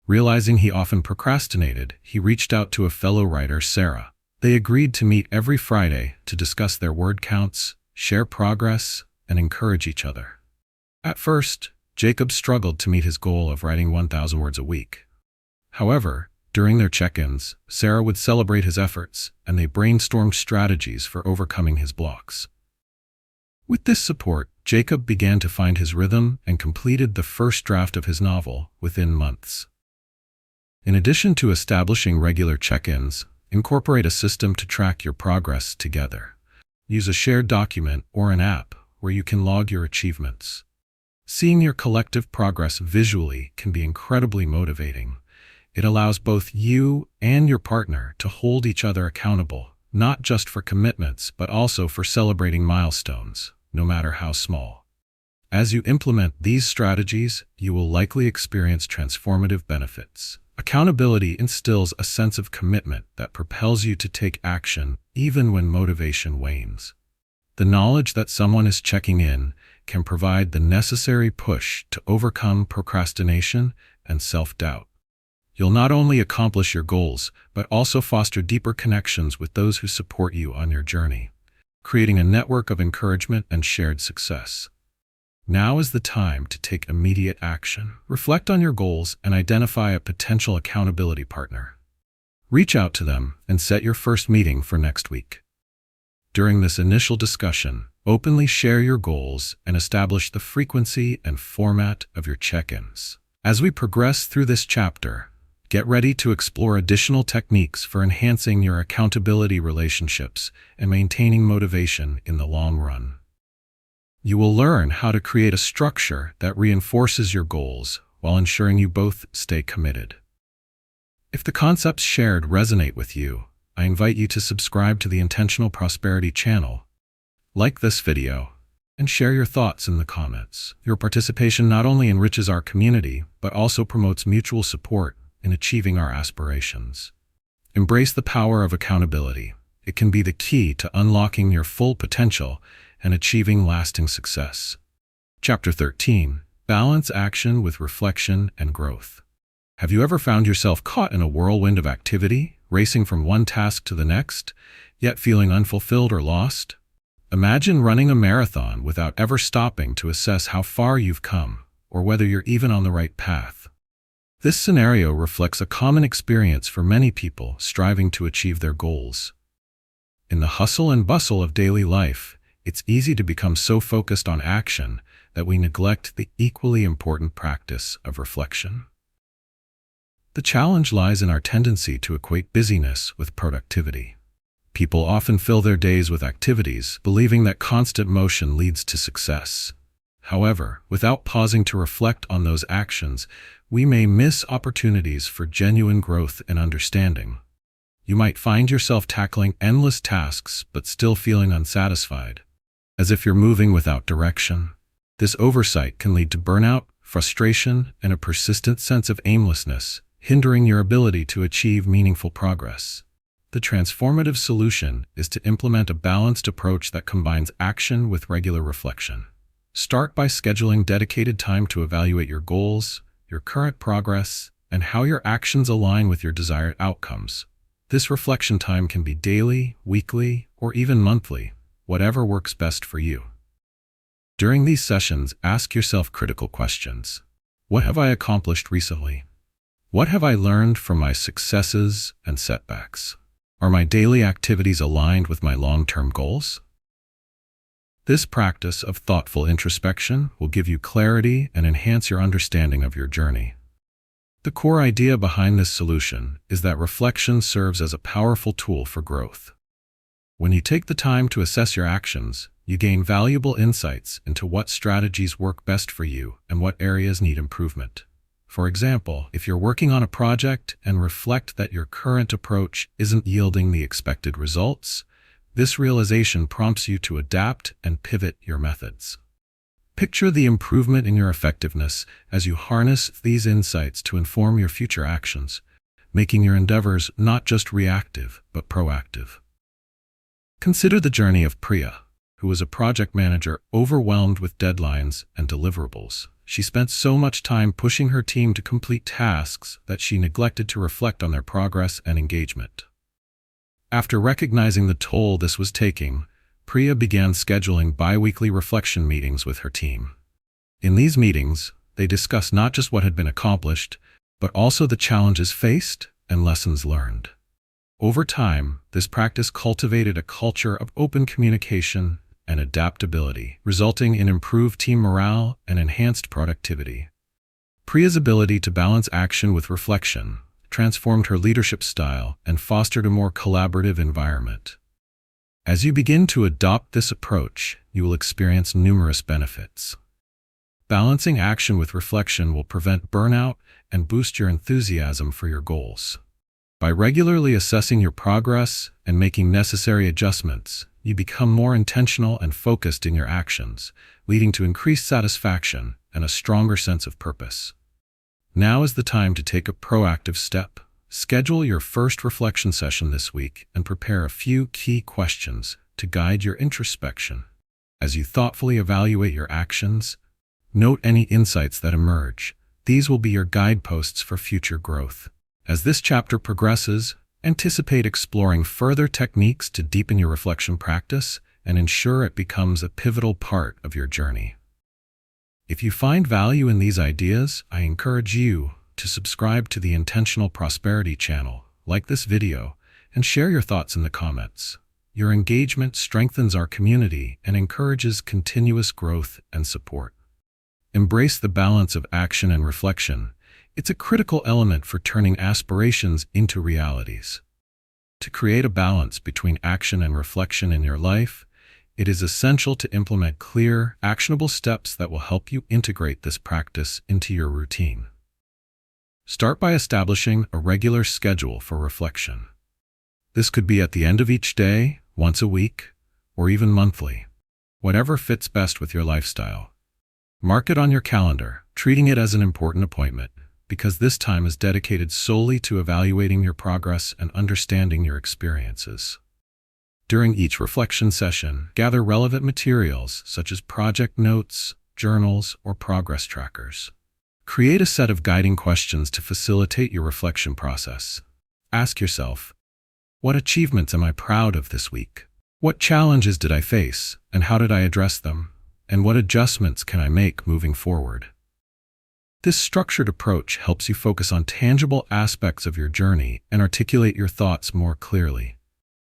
Realizing he often procrastinated, he reached out to a fellow writer, Sarah. They agreed to meet every Friday to discuss their word counts, share progress, and encourage each other. At first, Jacob struggled to meet his goal of writing 1,000 words a week. However, during their check-ins, Sarah would celebrate his efforts, and they brainstormed strategies for overcoming his blocks. With this support, Jacob began to find his rhythm and completed the first draft of his novel within months. In addition to establishing regular check-ins, incorporate a system to track your progress together. Use a shared document or an app where you can log your achievements. Seeing your collective progress visually can be incredibly motivating. It allows both you and your partner to hold each other accountable, not just for commitments, but also for celebrating milestones, no matter how small. As you implement these strategies, you will likely experience transformative benefits. Accountability instills a sense of commitment that propels you to take action even when motivation wanes. The knowledge that someone is checking in can provide the necessary push to overcome procrastination and self-doubt. You'll not only accomplish your goals, but also foster deeper connections with those who support you on your journey, creating a network of encouragement and shared success. Now is the time to take immediate action. Reflect on your goals and identify a potential accountability partner. Reach out to them and set your first meeting for next week. During this initial discussion, openly share your goals and establish the frequency and format of your check-ins. As we progress through this chapter, get ready to explore additional techniques for enhancing your accountability relationships and maintaining motivation in the long run. You will learn how to create a structure that reinforces your goals while ensuring you both stay committed. If the concepts shared resonate with you, I invite you to subscribe to the Intentional Prosperity channel, like this video, and share your thoughts in the comments. Your participation not only enriches our community, but also promotes mutual support in achieving our aspirations. Embrace the power of accountability. It can be the key to unlocking your full potential and achieving lasting success. Chapter 13. Balance action with reflection and growth. Have you ever found yourself caught in a whirlwind of activity, racing from one task to the next, yet feeling unfulfilled or lost? Imagine running a marathon without ever stopping to assess how far you've come, or whether you're even on the right path. This scenario reflects a common experience for many people striving to achieve their goals. In the hustle and bustle of daily life, it's easy to become so focused on action that we neglect the equally important practice of reflection. The challenge lies in our tendency to equate busyness with productivity. People often fill their days with activities, believing that constant motion leads to success. However, without pausing to reflect on those actions, we may miss opportunities for genuine growth and understanding. You might find yourself tackling endless tasks but still feeling unsatisfied, as if you're moving without direction. This oversight can lead to burnout, frustration, and a persistent sense of aimlessness, hindering your ability to achieve meaningful progress. The transformative solution is to implement a balanced approach that combines action with regular reflection. Start by scheduling dedicated time to evaluate your goals, your current progress, and how your actions align with your desired outcomes. This reflection time can be daily, weekly, or even monthly, whatever works best for you. During these sessions, ask yourself critical questions. What have I accomplished recently? What have I learned from my successes and setbacks? Are my daily activities aligned with my long-term goals? This practice of thoughtful introspection will give you clarity and enhance your understanding of your journey. The core idea behind this solution is that reflection serves as a powerful tool for growth. When you take the time to assess your actions, you gain valuable insights into what strategies work best for you and what areas need improvement. For example, if you're working on a project and reflect that your current approach isn't yielding the expected results, this realization prompts you to adapt and pivot your methods. Picture the improvement in your effectiveness as you harness these insights to inform your future actions, making your endeavors not just reactive, but proactive. Consider the journey of Priya, who was a project manager overwhelmed with deadlines and deliverables. She spent so much time pushing her team to complete tasks that she neglected to reflect on their progress and engagement. After recognizing the toll this was taking, Priya began scheduling bi-weekly reflection meetings with her team. In these meetings, they discussed not just what had been accomplished, but also the challenges faced and lessons learned. Over time, this practice cultivated a culture of open communication and adaptability, resulting in improved team morale and enhanced productivity. Priya's ability to balance action with reflection transformed her leadership style and fostered a more collaborative environment. As you begin to adopt this approach, you will experience numerous benefits. Balancing action with reflection will prevent burnout and boost your enthusiasm for your goals. By regularly assessing your progress and making necessary adjustments, you become more intentional and focused in your actions, leading to increased satisfaction and a stronger sense of purpose. Now is the time to take a proactive step. Schedule your first reflection session this week and prepare a few key questions to guide your introspection. As you thoughtfully evaluate your actions, note any insights that emerge. These will be your guideposts for future growth. As this chapter progresses, anticipate exploring further techniques to deepen your reflection practice and ensure it becomes a pivotal part of your journey. If you find value in these ideas, I encourage you to subscribe to the Intentional Prosperity channel, like this video, and share your thoughts in the comments. Your engagement strengthens our community and encourages continuous growth and support. Embrace the balance of action and reflection. It's a critical element for turning aspirations into realities. To create a balance between action and reflection in your life, it is essential to implement clear, actionable steps that will help you integrate this practice into your routine. Start by establishing a regular schedule for reflection. This could be at the end of each day, once a week, or even monthly, whatever fits best with your lifestyle. Mark it on your calendar, treating it as an important appointment, because this time is dedicated solely to evaluating your progress and understanding your experiences. During each reflection session, gather relevant materials such as project notes, journals, or progress trackers. Create a set of guiding questions to facilitate your reflection process. Ask yourself, what achievements am I proud of this week? What challenges did I face, and how did I address them? And what adjustments can I make moving forward? This structured approach helps you focus on tangible aspects of your journey and articulate your thoughts more clearly.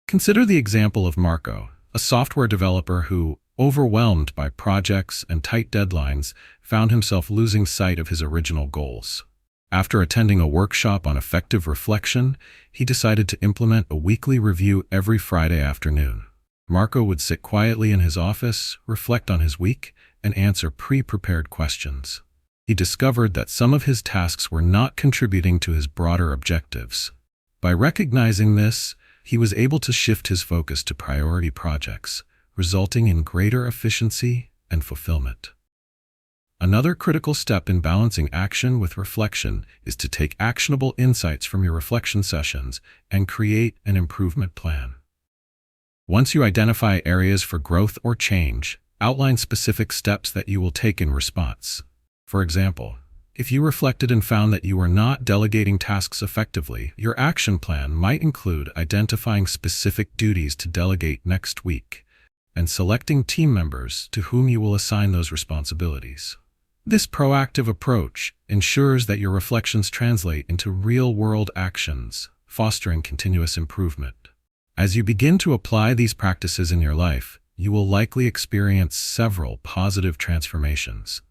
Consider the example of Marco, a software developer who, overwhelmed by projects and tight deadlines, found himself losing sight of his original goals. After attending a workshop on effective reflection, he decided to implement a weekly review every Friday afternoon. Marco would sit quietly in his office, reflect on his week, and answer pre-prepared questions. He discovered that some of his tasks were not contributing to his broader objectives. By recognizing this, he was able to shift his focus to priority projects, resulting in greater efficiency and fulfillment. Another critical step in balancing action with reflection is to take actionable insights from your reflection sessions and create an improvement plan. Once you identify areas for growth or change, outline specific steps that you will take in response. For example, if you reflected and found that you were not delegating tasks effectively, your action plan might include identifying specific duties to delegate next week and selecting team members to whom you will assign those responsibilities. This proactive approach ensures that your reflections translate into real-world actions, fostering continuous improvement. As you begin to apply these practices in your life, you will likely experience several positive transformations.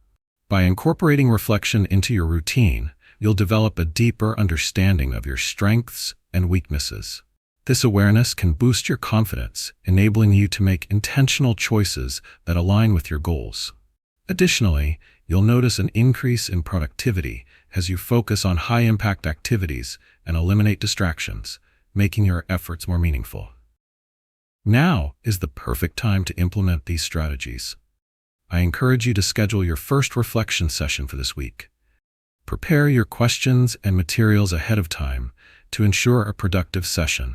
By incorporating reflection into your routine, you'll develop a deeper understanding of your strengths and weaknesses. This awareness can boost your confidence, enabling you to make intentional choices that align with your goals. Additionally, you'll notice an increase in productivity as you focus on high-impact activities and eliminate distractions, making your efforts more meaningful. Now is the perfect time to implement these strategies. I encourage you to schedule your first reflection session for this week. Prepare your questions and materials ahead of time to ensure a productive session.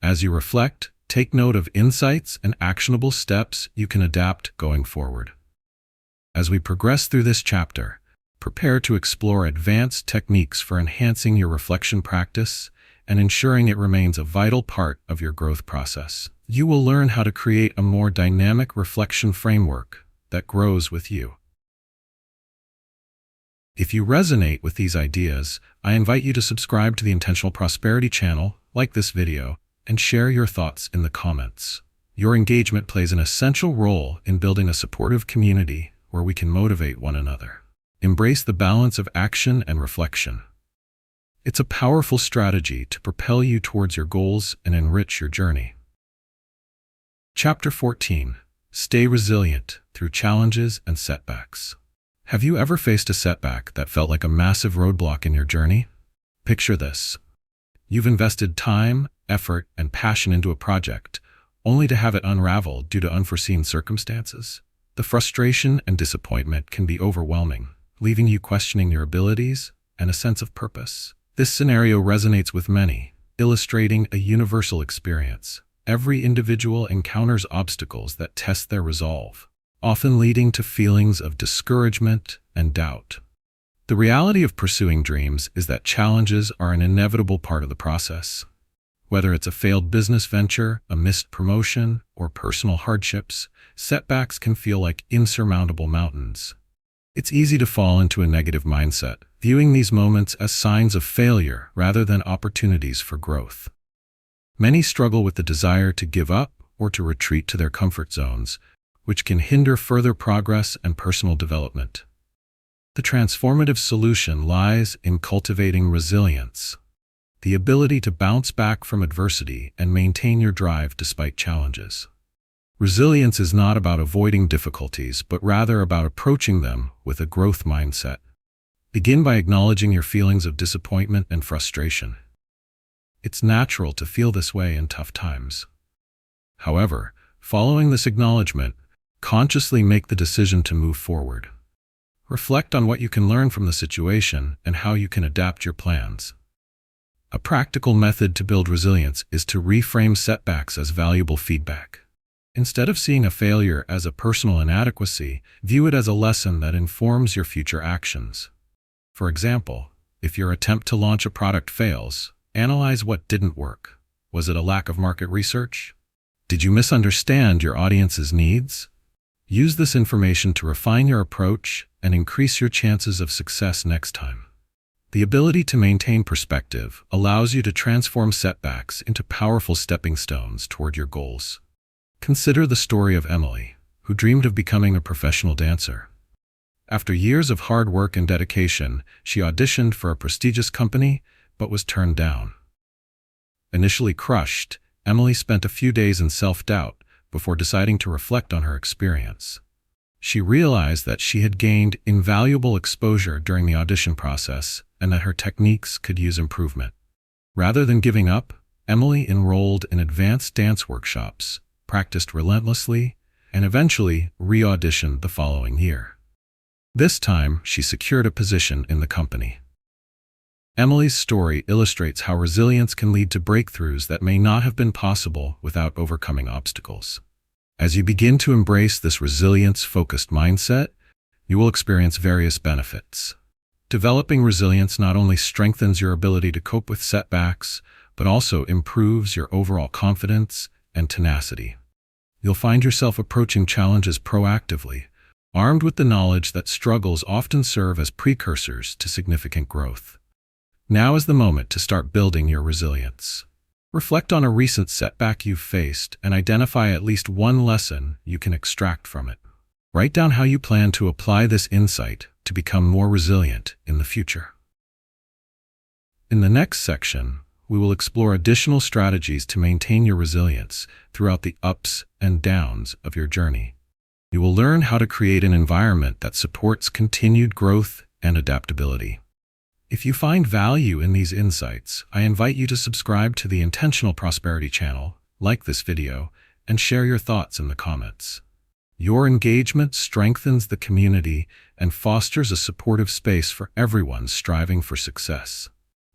As you reflect, take note of insights and actionable steps you can adapt going forward. As we progress through this chapter, prepare to explore advanced techniques for enhancing your reflection practice and ensuring it remains a vital part of your growth process. You will learn how to create a more dynamic reflection framework that grows with you. If you resonate with these ideas, I invite you to subscribe to the Intentional Prosperity channel, like this video, and share your thoughts in the comments. Your engagement plays an essential role in building a supportive community where we can motivate one another. Embrace the balance of action and reflection. It's a powerful strategy to propel you towards your goals and enrich your journey. Chapter 14. Stay resilient through challenges and setbacks. Have you ever faced a setback that felt like a massive roadblock in your journey? Picture this. You've invested time, effort, and passion into a project, only to have it unravel due to unforeseen circumstances. The frustration and disappointment can be overwhelming, leaving you questioning your abilities and a sense of purpose. This scenario resonates with many, illustrating a universal experience. Every individual encounters obstacles that test their resolve, often leading to feelings of discouragement and doubt. The reality of pursuing dreams is that challenges are an inevitable part of the process. Whether it's a failed business venture, a missed promotion, or personal hardships, setbacks can feel like insurmountable mountains. It's easy to fall into a negative mindset, viewing these moments as signs of failure rather than opportunities for growth. Many struggle with the desire to give up or to retreat to their comfort zones, which can hinder further progress and personal development. The transformative solution lies in cultivating resilience, the ability to bounce back from adversity and maintain your drive despite challenges. Resilience is not about avoiding difficulties, but rather about approaching them with a growth mindset. Begin by acknowledging your feelings of disappointment and frustration. It's natural to feel this way in tough times. However, following this acknowledgement, consciously make the decision to move forward. Reflect on what you can learn from the situation and how you can adapt your plans. A practical method to build resilience is to reframe setbacks as valuable feedback. Instead of seeing a failure as a personal inadequacy, view it as a lesson that informs your future actions. For example, if your attempt to launch a product fails, analyze what didn't work. Was it a lack of market research? Did you misunderstand your audience's needs? Use this information to refine your approach and increase your chances of success next time. The ability to maintain perspective allows you to transform setbacks into powerful stepping stones toward your goals. Consider the story of Emily, who dreamed of becoming a professional dancer. After years of hard work and dedication, she auditioned for a prestigious company, but was turned down. Initially crushed, Emily spent a few days in self-doubt before deciding to reflect on her experience. She realized that she had gained invaluable exposure during the audition process and that her techniques could use improvement. Rather than giving up, Emily enrolled in advanced dance workshops, practiced relentlessly, and eventually re-auditioned the following year. This time, she secured a position in the company. Emily's story illustrates how resilience can lead to breakthroughs that may not have been possible without overcoming obstacles. As you begin to embrace this resilience-focused mindset, you will experience various benefits. Developing resilience not only strengthens your ability to cope with setbacks, but also improves your overall confidence and tenacity. You'll find yourself approaching challenges proactively, armed with the knowledge that struggles often serve as precursors to significant growth. Now is the moment to start building your resilience. Reflect on a recent setback you've faced and identify at least one lesson you can extract from it. Write down how you plan to apply this insight to become more resilient in the future. In the next section, we will explore additional strategies to maintain your resilience throughout the ups and downs of your journey. You will learn how to create an environment that supports continued growth and adaptability. If you find value in these insights, I invite you to subscribe to the Intentional Prosperity channel, like this video, and share your thoughts in the comments. Your engagement strengthens the community and fosters a supportive space for everyone striving for success.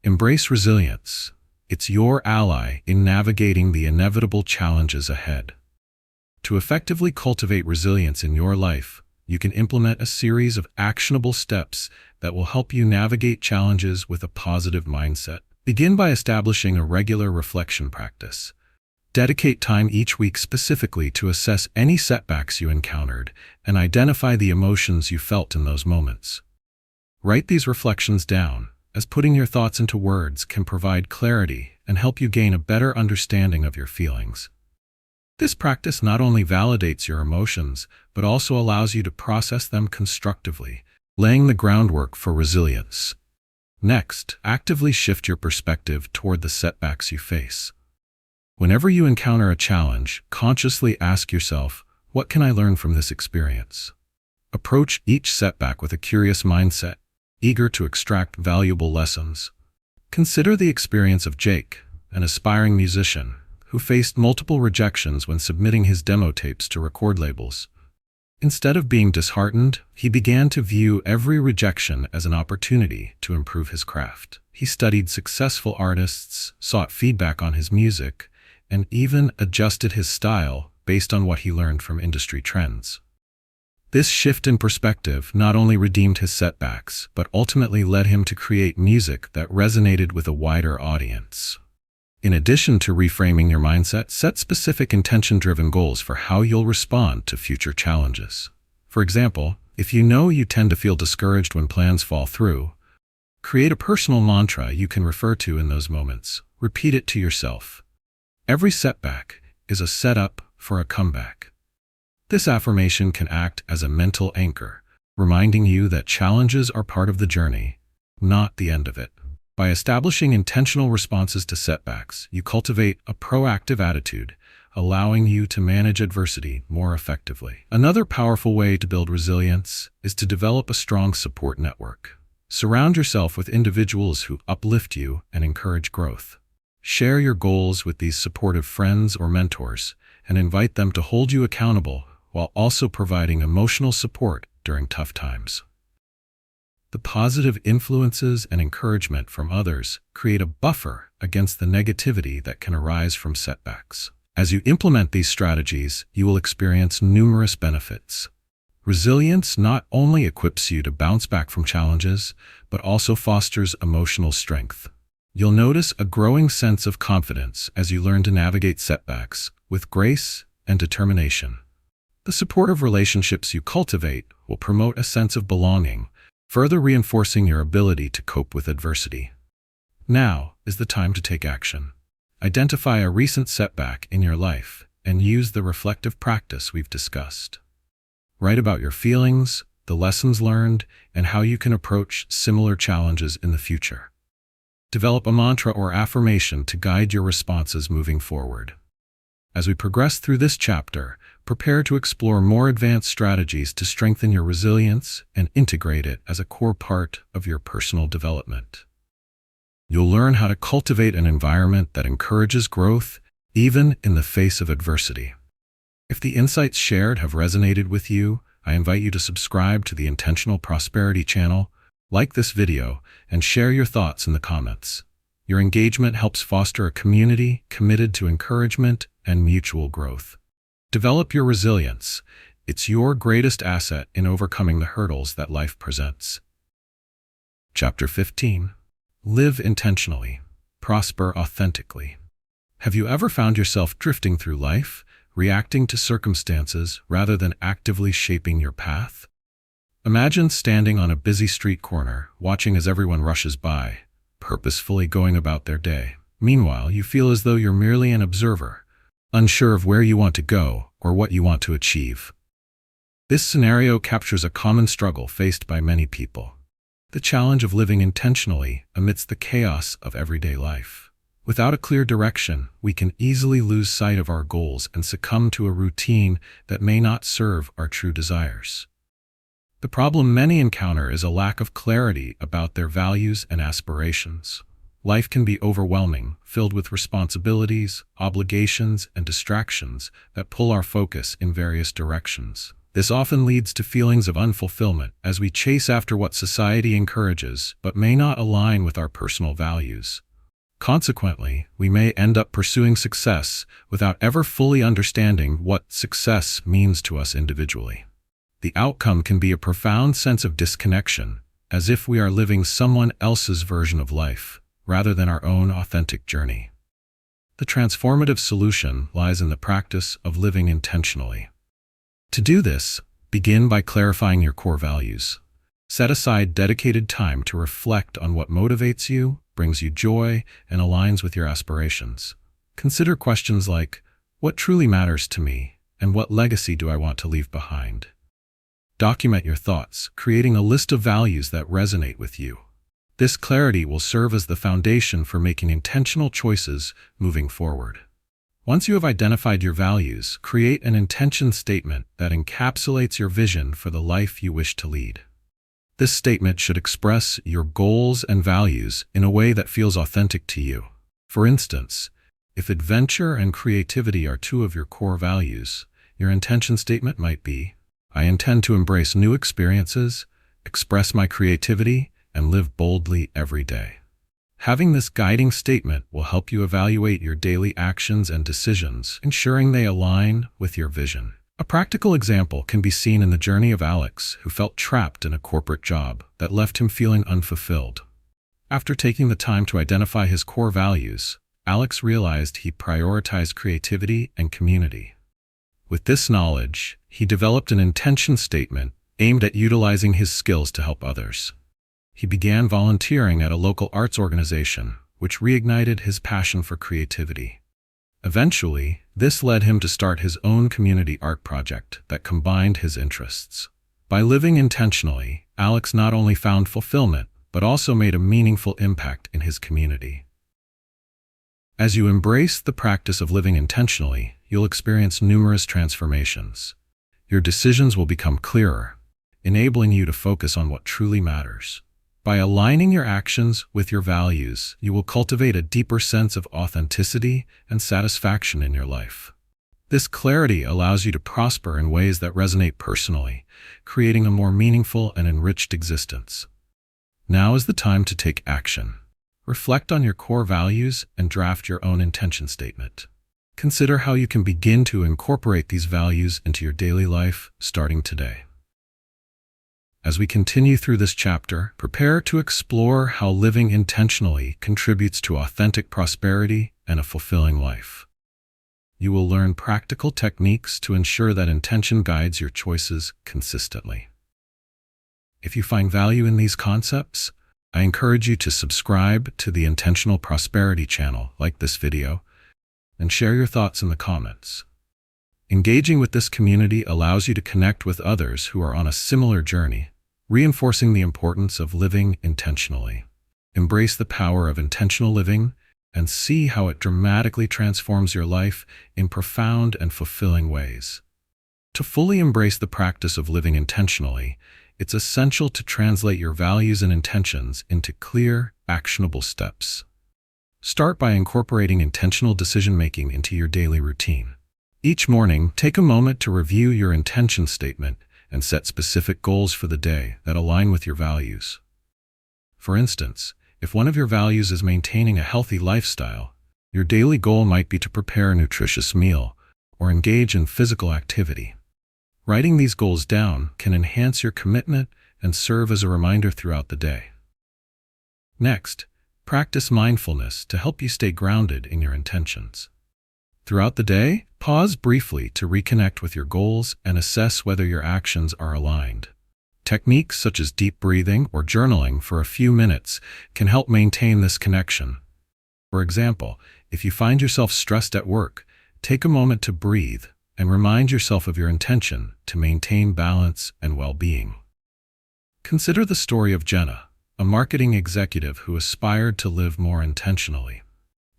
Embrace resilience. It's your ally in navigating the inevitable challenges ahead. To effectively cultivate resilience in your life, you can implement a series of actionable steps that will help you navigate challenges with a positive mindset. Begin by establishing a regular reflection practice. Dedicate time each week specifically to assess any setbacks you encountered and identify the emotions you felt in those moments. Write these reflections down, as putting your thoughts into words can provide clarity and help you gain a better understanding of your feelings. This practice not only validates your emotions, but also allows you to process them constructively, laying the groundwork for resilience. Next, actively shift your perspective toward the setbacks you face. Whenever you encounter a challenge, consciously ask yourself, what can I learn from this experience? Approach each setback with a curious mindset, eager to extract valuable lessons. Consider the experience of Jake, an aspiring musician, who faced multiple rejections when submitting his demo tapes to record labels. Instead of being disheartened, he began to view every rejection as an opportunity to improve his craft. He studied successful artists, sought feedback on his music, and even adjusted his style based on what he learned from industry trends. This shift in perspective not only redeemed his setbacks, but ultimately led him to create music that resonated with a wider audience. In addition to reframing your mindset, set specific intention-driven goals for how you'll respond to future challenges. For example, if you know you tend to feel discouraged when plans fall through, create a personal mantra you can refer to in those moments. Repeat it to yourself. Every setback is a setup for a comeback. This affirmation can act as a mental anchor, reminding you that challenges are part of the journey, not the end of it. By establishing intentional responses to setbacks, you cultivate a proactive attitude, allowing you to manage adversity more effectively. Another powerful way to build resilience is to develop a strong support network. Surround yourself with individuals who uplift you and encourage growth. Share your goals with these supportive friends or mentors, and invite them to hold you accountable while also providing emotional support during tough times. The positive influences and encouragement from others create a buffer against the negativity that can arise from setbacks. As you implement these strategies, you will experience numerous benefits. Resilience not only equips you to bounce back from challenges, but also fosters emotional strength. You'll notice a growing sense of confidence as you learn to navigate setbacks with grace and determination. The supportive relationships you cultivate will promote a sense of belonging, further reinforcing your ability to cope with adversity. Now is the time to take action. Identify a recent setback in your life and use the reflective practice we've discussed. Write about your feelings, the lessons learned, and how you can approach similar challenges in the future. Develop a mantra or affirmation to guide your responses moving forward. As we progress through this chapter, prepare to explore more advanced strategies to strengthen your resilience and integrate it as a core part of your personal development. You'll learn how to cultivate an environment that encourages growth, even in the face of adversity. If the insights shared have resonated with you, I invite you to subscribe to the Intentional Prosperity channel, like this video, and share your thoughts in the comments. Your engagement helps foster a community committed to encouragement and mutual growth. Develop your resilience. It's your greatest asset in overcoming the hurdles that life presents. Chapter 15. Live intentionally. Prosper authentically. Have you ever found yourself drifting through life, reacting to circumstances rather than actively shaping your path? Imagine standing on a busy street corner, watching as everyone rushes by, purposefully going about their day. Meanwhile, you feel as though you're merely an observer, unsure of where you want to go or what you want to achieve. This scenario captures a common struggle faced by many people: the challenge of living intentionally amidst the chaos of everyday life. Without a clear direction, we can easily lose sight of our goals and succumb to a routine that may not serve our true desires. The problem many encounter is a lack of clarity about their values and aspirations. Life can be overwhelming, filled with responsibilities, obligations, and distractions that pull our focus in various directions. This often leads to feelings of unfulfillment as we chase after what society encourages but may not align with our personal values. Consequently, we may end up pursuing success without ever fully understanding what success means to us individually. The outcome can be a profound sense of disconnection, as if we are living someone else's version of life, rather than our own authentic journey. The transformative solution lies in the practice of living intentionally. To do this, begin by clarifying your core values. Set aside dedicated time to reflect on what motivates you, brings you joy, and aligns with your aspirations. Consider questions like, what truly matters to me, and what legacy do I want to leave behind? Document your thoughts, creating a list of values that resonate with you. This clarity will serve as the foundation for making intentional choices moving forward. Once you have identified your values, create an intention statement that encapsulates your vision for the life you wish to lead. This statement should express your goals and values in a way that feels authentic to you. For instance, if adventure and creativity are two of your core values, your intention statement might be, I intend to embrace new experiences, express my creativity, and live boldly every day. Having this guiding statement will help you evaluate your daily actions and decisions, ensuring they align with your vision. A practical example can be seen in the journey of Alex, who felt trapped in a corporate job that left him feeling unfulfilled. After taking the time to identify his core values, Alex realized he prioritized creativity and community. With this knowledge, he developed an intention statement aimed at utilizing his skills to help others. He began volunteering at a local arts organization, which reignited his passion for creativity. Eventually, this led him to start his own community art project that combined his interests. By living intentionally, Alex not only found fulfillment, but also made a meaningful impact in his community. As you embrace the practice of living intentionally, you'll experience numerous transformations. Your decisions will become clearer, enabling you to focus on what truly matters. By aligning your actions with your values, you will cultivate a deeper sense of authenticity and satisfaction in your life. This clarity allows you to prosper in ways that resonate personally, creating a more meaningful and enriched existence. Now is the time to take action. Reflect on your core values and draft your own intention statement. Consider how you can begin to incorporate these values into your daily life, starting today. As we continue through this chapter, prepare to explore how living intentionally contributes to authentic prosperity and a fulfilling life. you will learn practical techniques to ensure that intention guides your choices consistently. If you find value in these concepts, I encourage you to subscribe to the Intentional Prosperity channel, like this video, and share your thoughts in the comments. Engaging with this community allows you to connect with others who are on a similar journey, reinforcing the importance of living intentionally. Embrace the power of intentional living and see how it dramatically transforms your life in profound and fulfilling ways. To fully embrace the practice of living intentionally, it's essential to translate your values and intentions into clear, actionable steps. Start by incorporating intentional decision-making into your daily routine. Each morning, take a moment to review your intention statement and set specific goals for the day that align with your values. For instance, if one of your values is maintaining a healthy lifestyle, your daily goal might be to prepare a nutritious meal or engage in physical activity. Writing these goals down can enhance your commitment and serve as a reminder throughout the day. Next, practice mindfulness to help you stay grounded in your intentions. Throughout the day, pause briefly to reconnect with your goals and assess whether your actions are aligned. Techniques such as deep breathing or journaling for a few minutes can help maintain this connection. For example, if you find yourself stressed at work, take a moment to breathe and remind yourself of your intention to maintain balance and well-being. Consider the story of Jenna, a marketing executive who aspired to live more intentionally.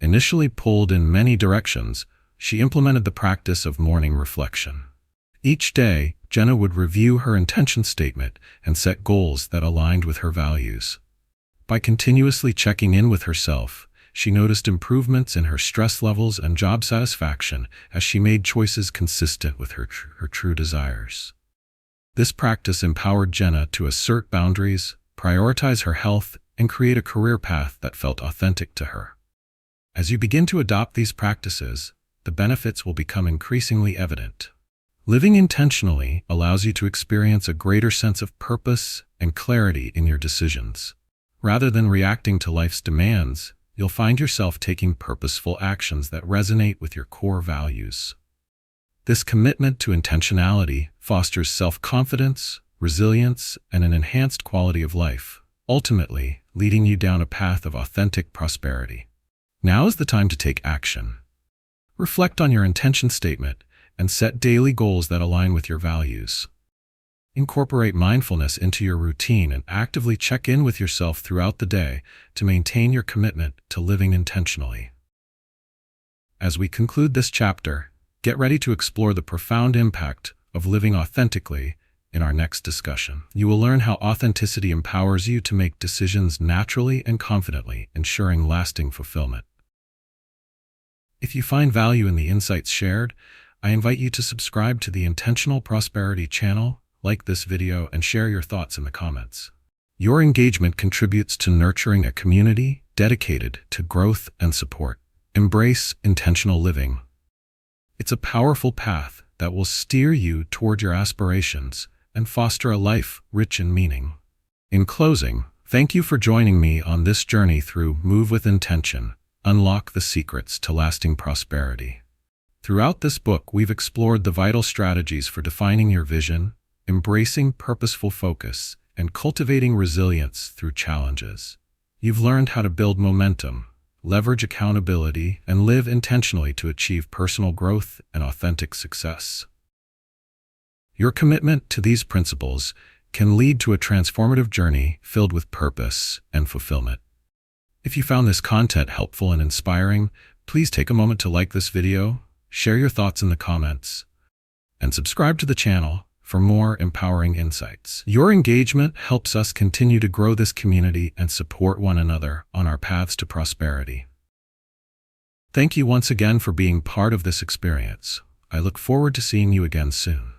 Initially pulled in many directions, she implemented the practice of morning reflection. Each day, Jenna would review her intention statement and set goals that aligned with her values. By continuously checking in with herself, she noticed improvements in her stress levels and job satisfaction as she made choices consistent with her true desires. This practice empowered Jenna to assert boundaries, prioritize her health, and create a career path that felt authentic to her. As you begin to adopt these practices, the benefits will become increasingly evident. Living intentionally allows you to experience a greater sense of purpose and clarity in your decisions. Rather than reacting to life's demands, you'll find yourself taking purposeful actions that resonate with your core values. This commitment to intentionality fosters self-confidence, resilience, and an enhanced quality of life, ultimately leading you down a path of authentic prosperity. Now is the time to take action. Reflect on your intention statement and set daily goals that align with your values. Incorporate mindfulness into your routine and actively check in with yourself throughout the day to maintain your commitment to living intentionally. As we conclude this chapter, get ready to explore the profound impact of living authentically in our next discussion. You will learn how authenticity empowers you to make decisions naturally and confidently, ensuring lasting fulfillment. If you find value in the insights shared, I invite you to subscribe to the Intentional Prosperity channel, like this video, and share your thoughts in the comments. Your engagement contributes to nurturing a community dedicated to growth and support. Embrace intentional living. It's a powerful path that will steer you toward your aspirations and foster a life rich in meaning. In closing, thank you for joining me on this journey through Move with Intention, Unlock the Secrets to Lasting Prosperity. Throughout this book, we've explored the vital strategies for defining your vision, embracing purposeful focus, and cultivating resilience through challenges. You've learned how to build momentum, leverage accountability, and live intentionally to achieve personal growth and authentic success. Your commitment to these principles can lead to a transformative journey filled with purpose and fulfillment. If you found this content helpful and inspiring, please take a moment to like this video, share your thoughts in the comments, and subscribe to the channel for more empowering insights. Your engagement helps us continue to grow this community and support one another on our paths to prosperity. Thank you once again for being part of this experience. I look forward to seeing you again soon.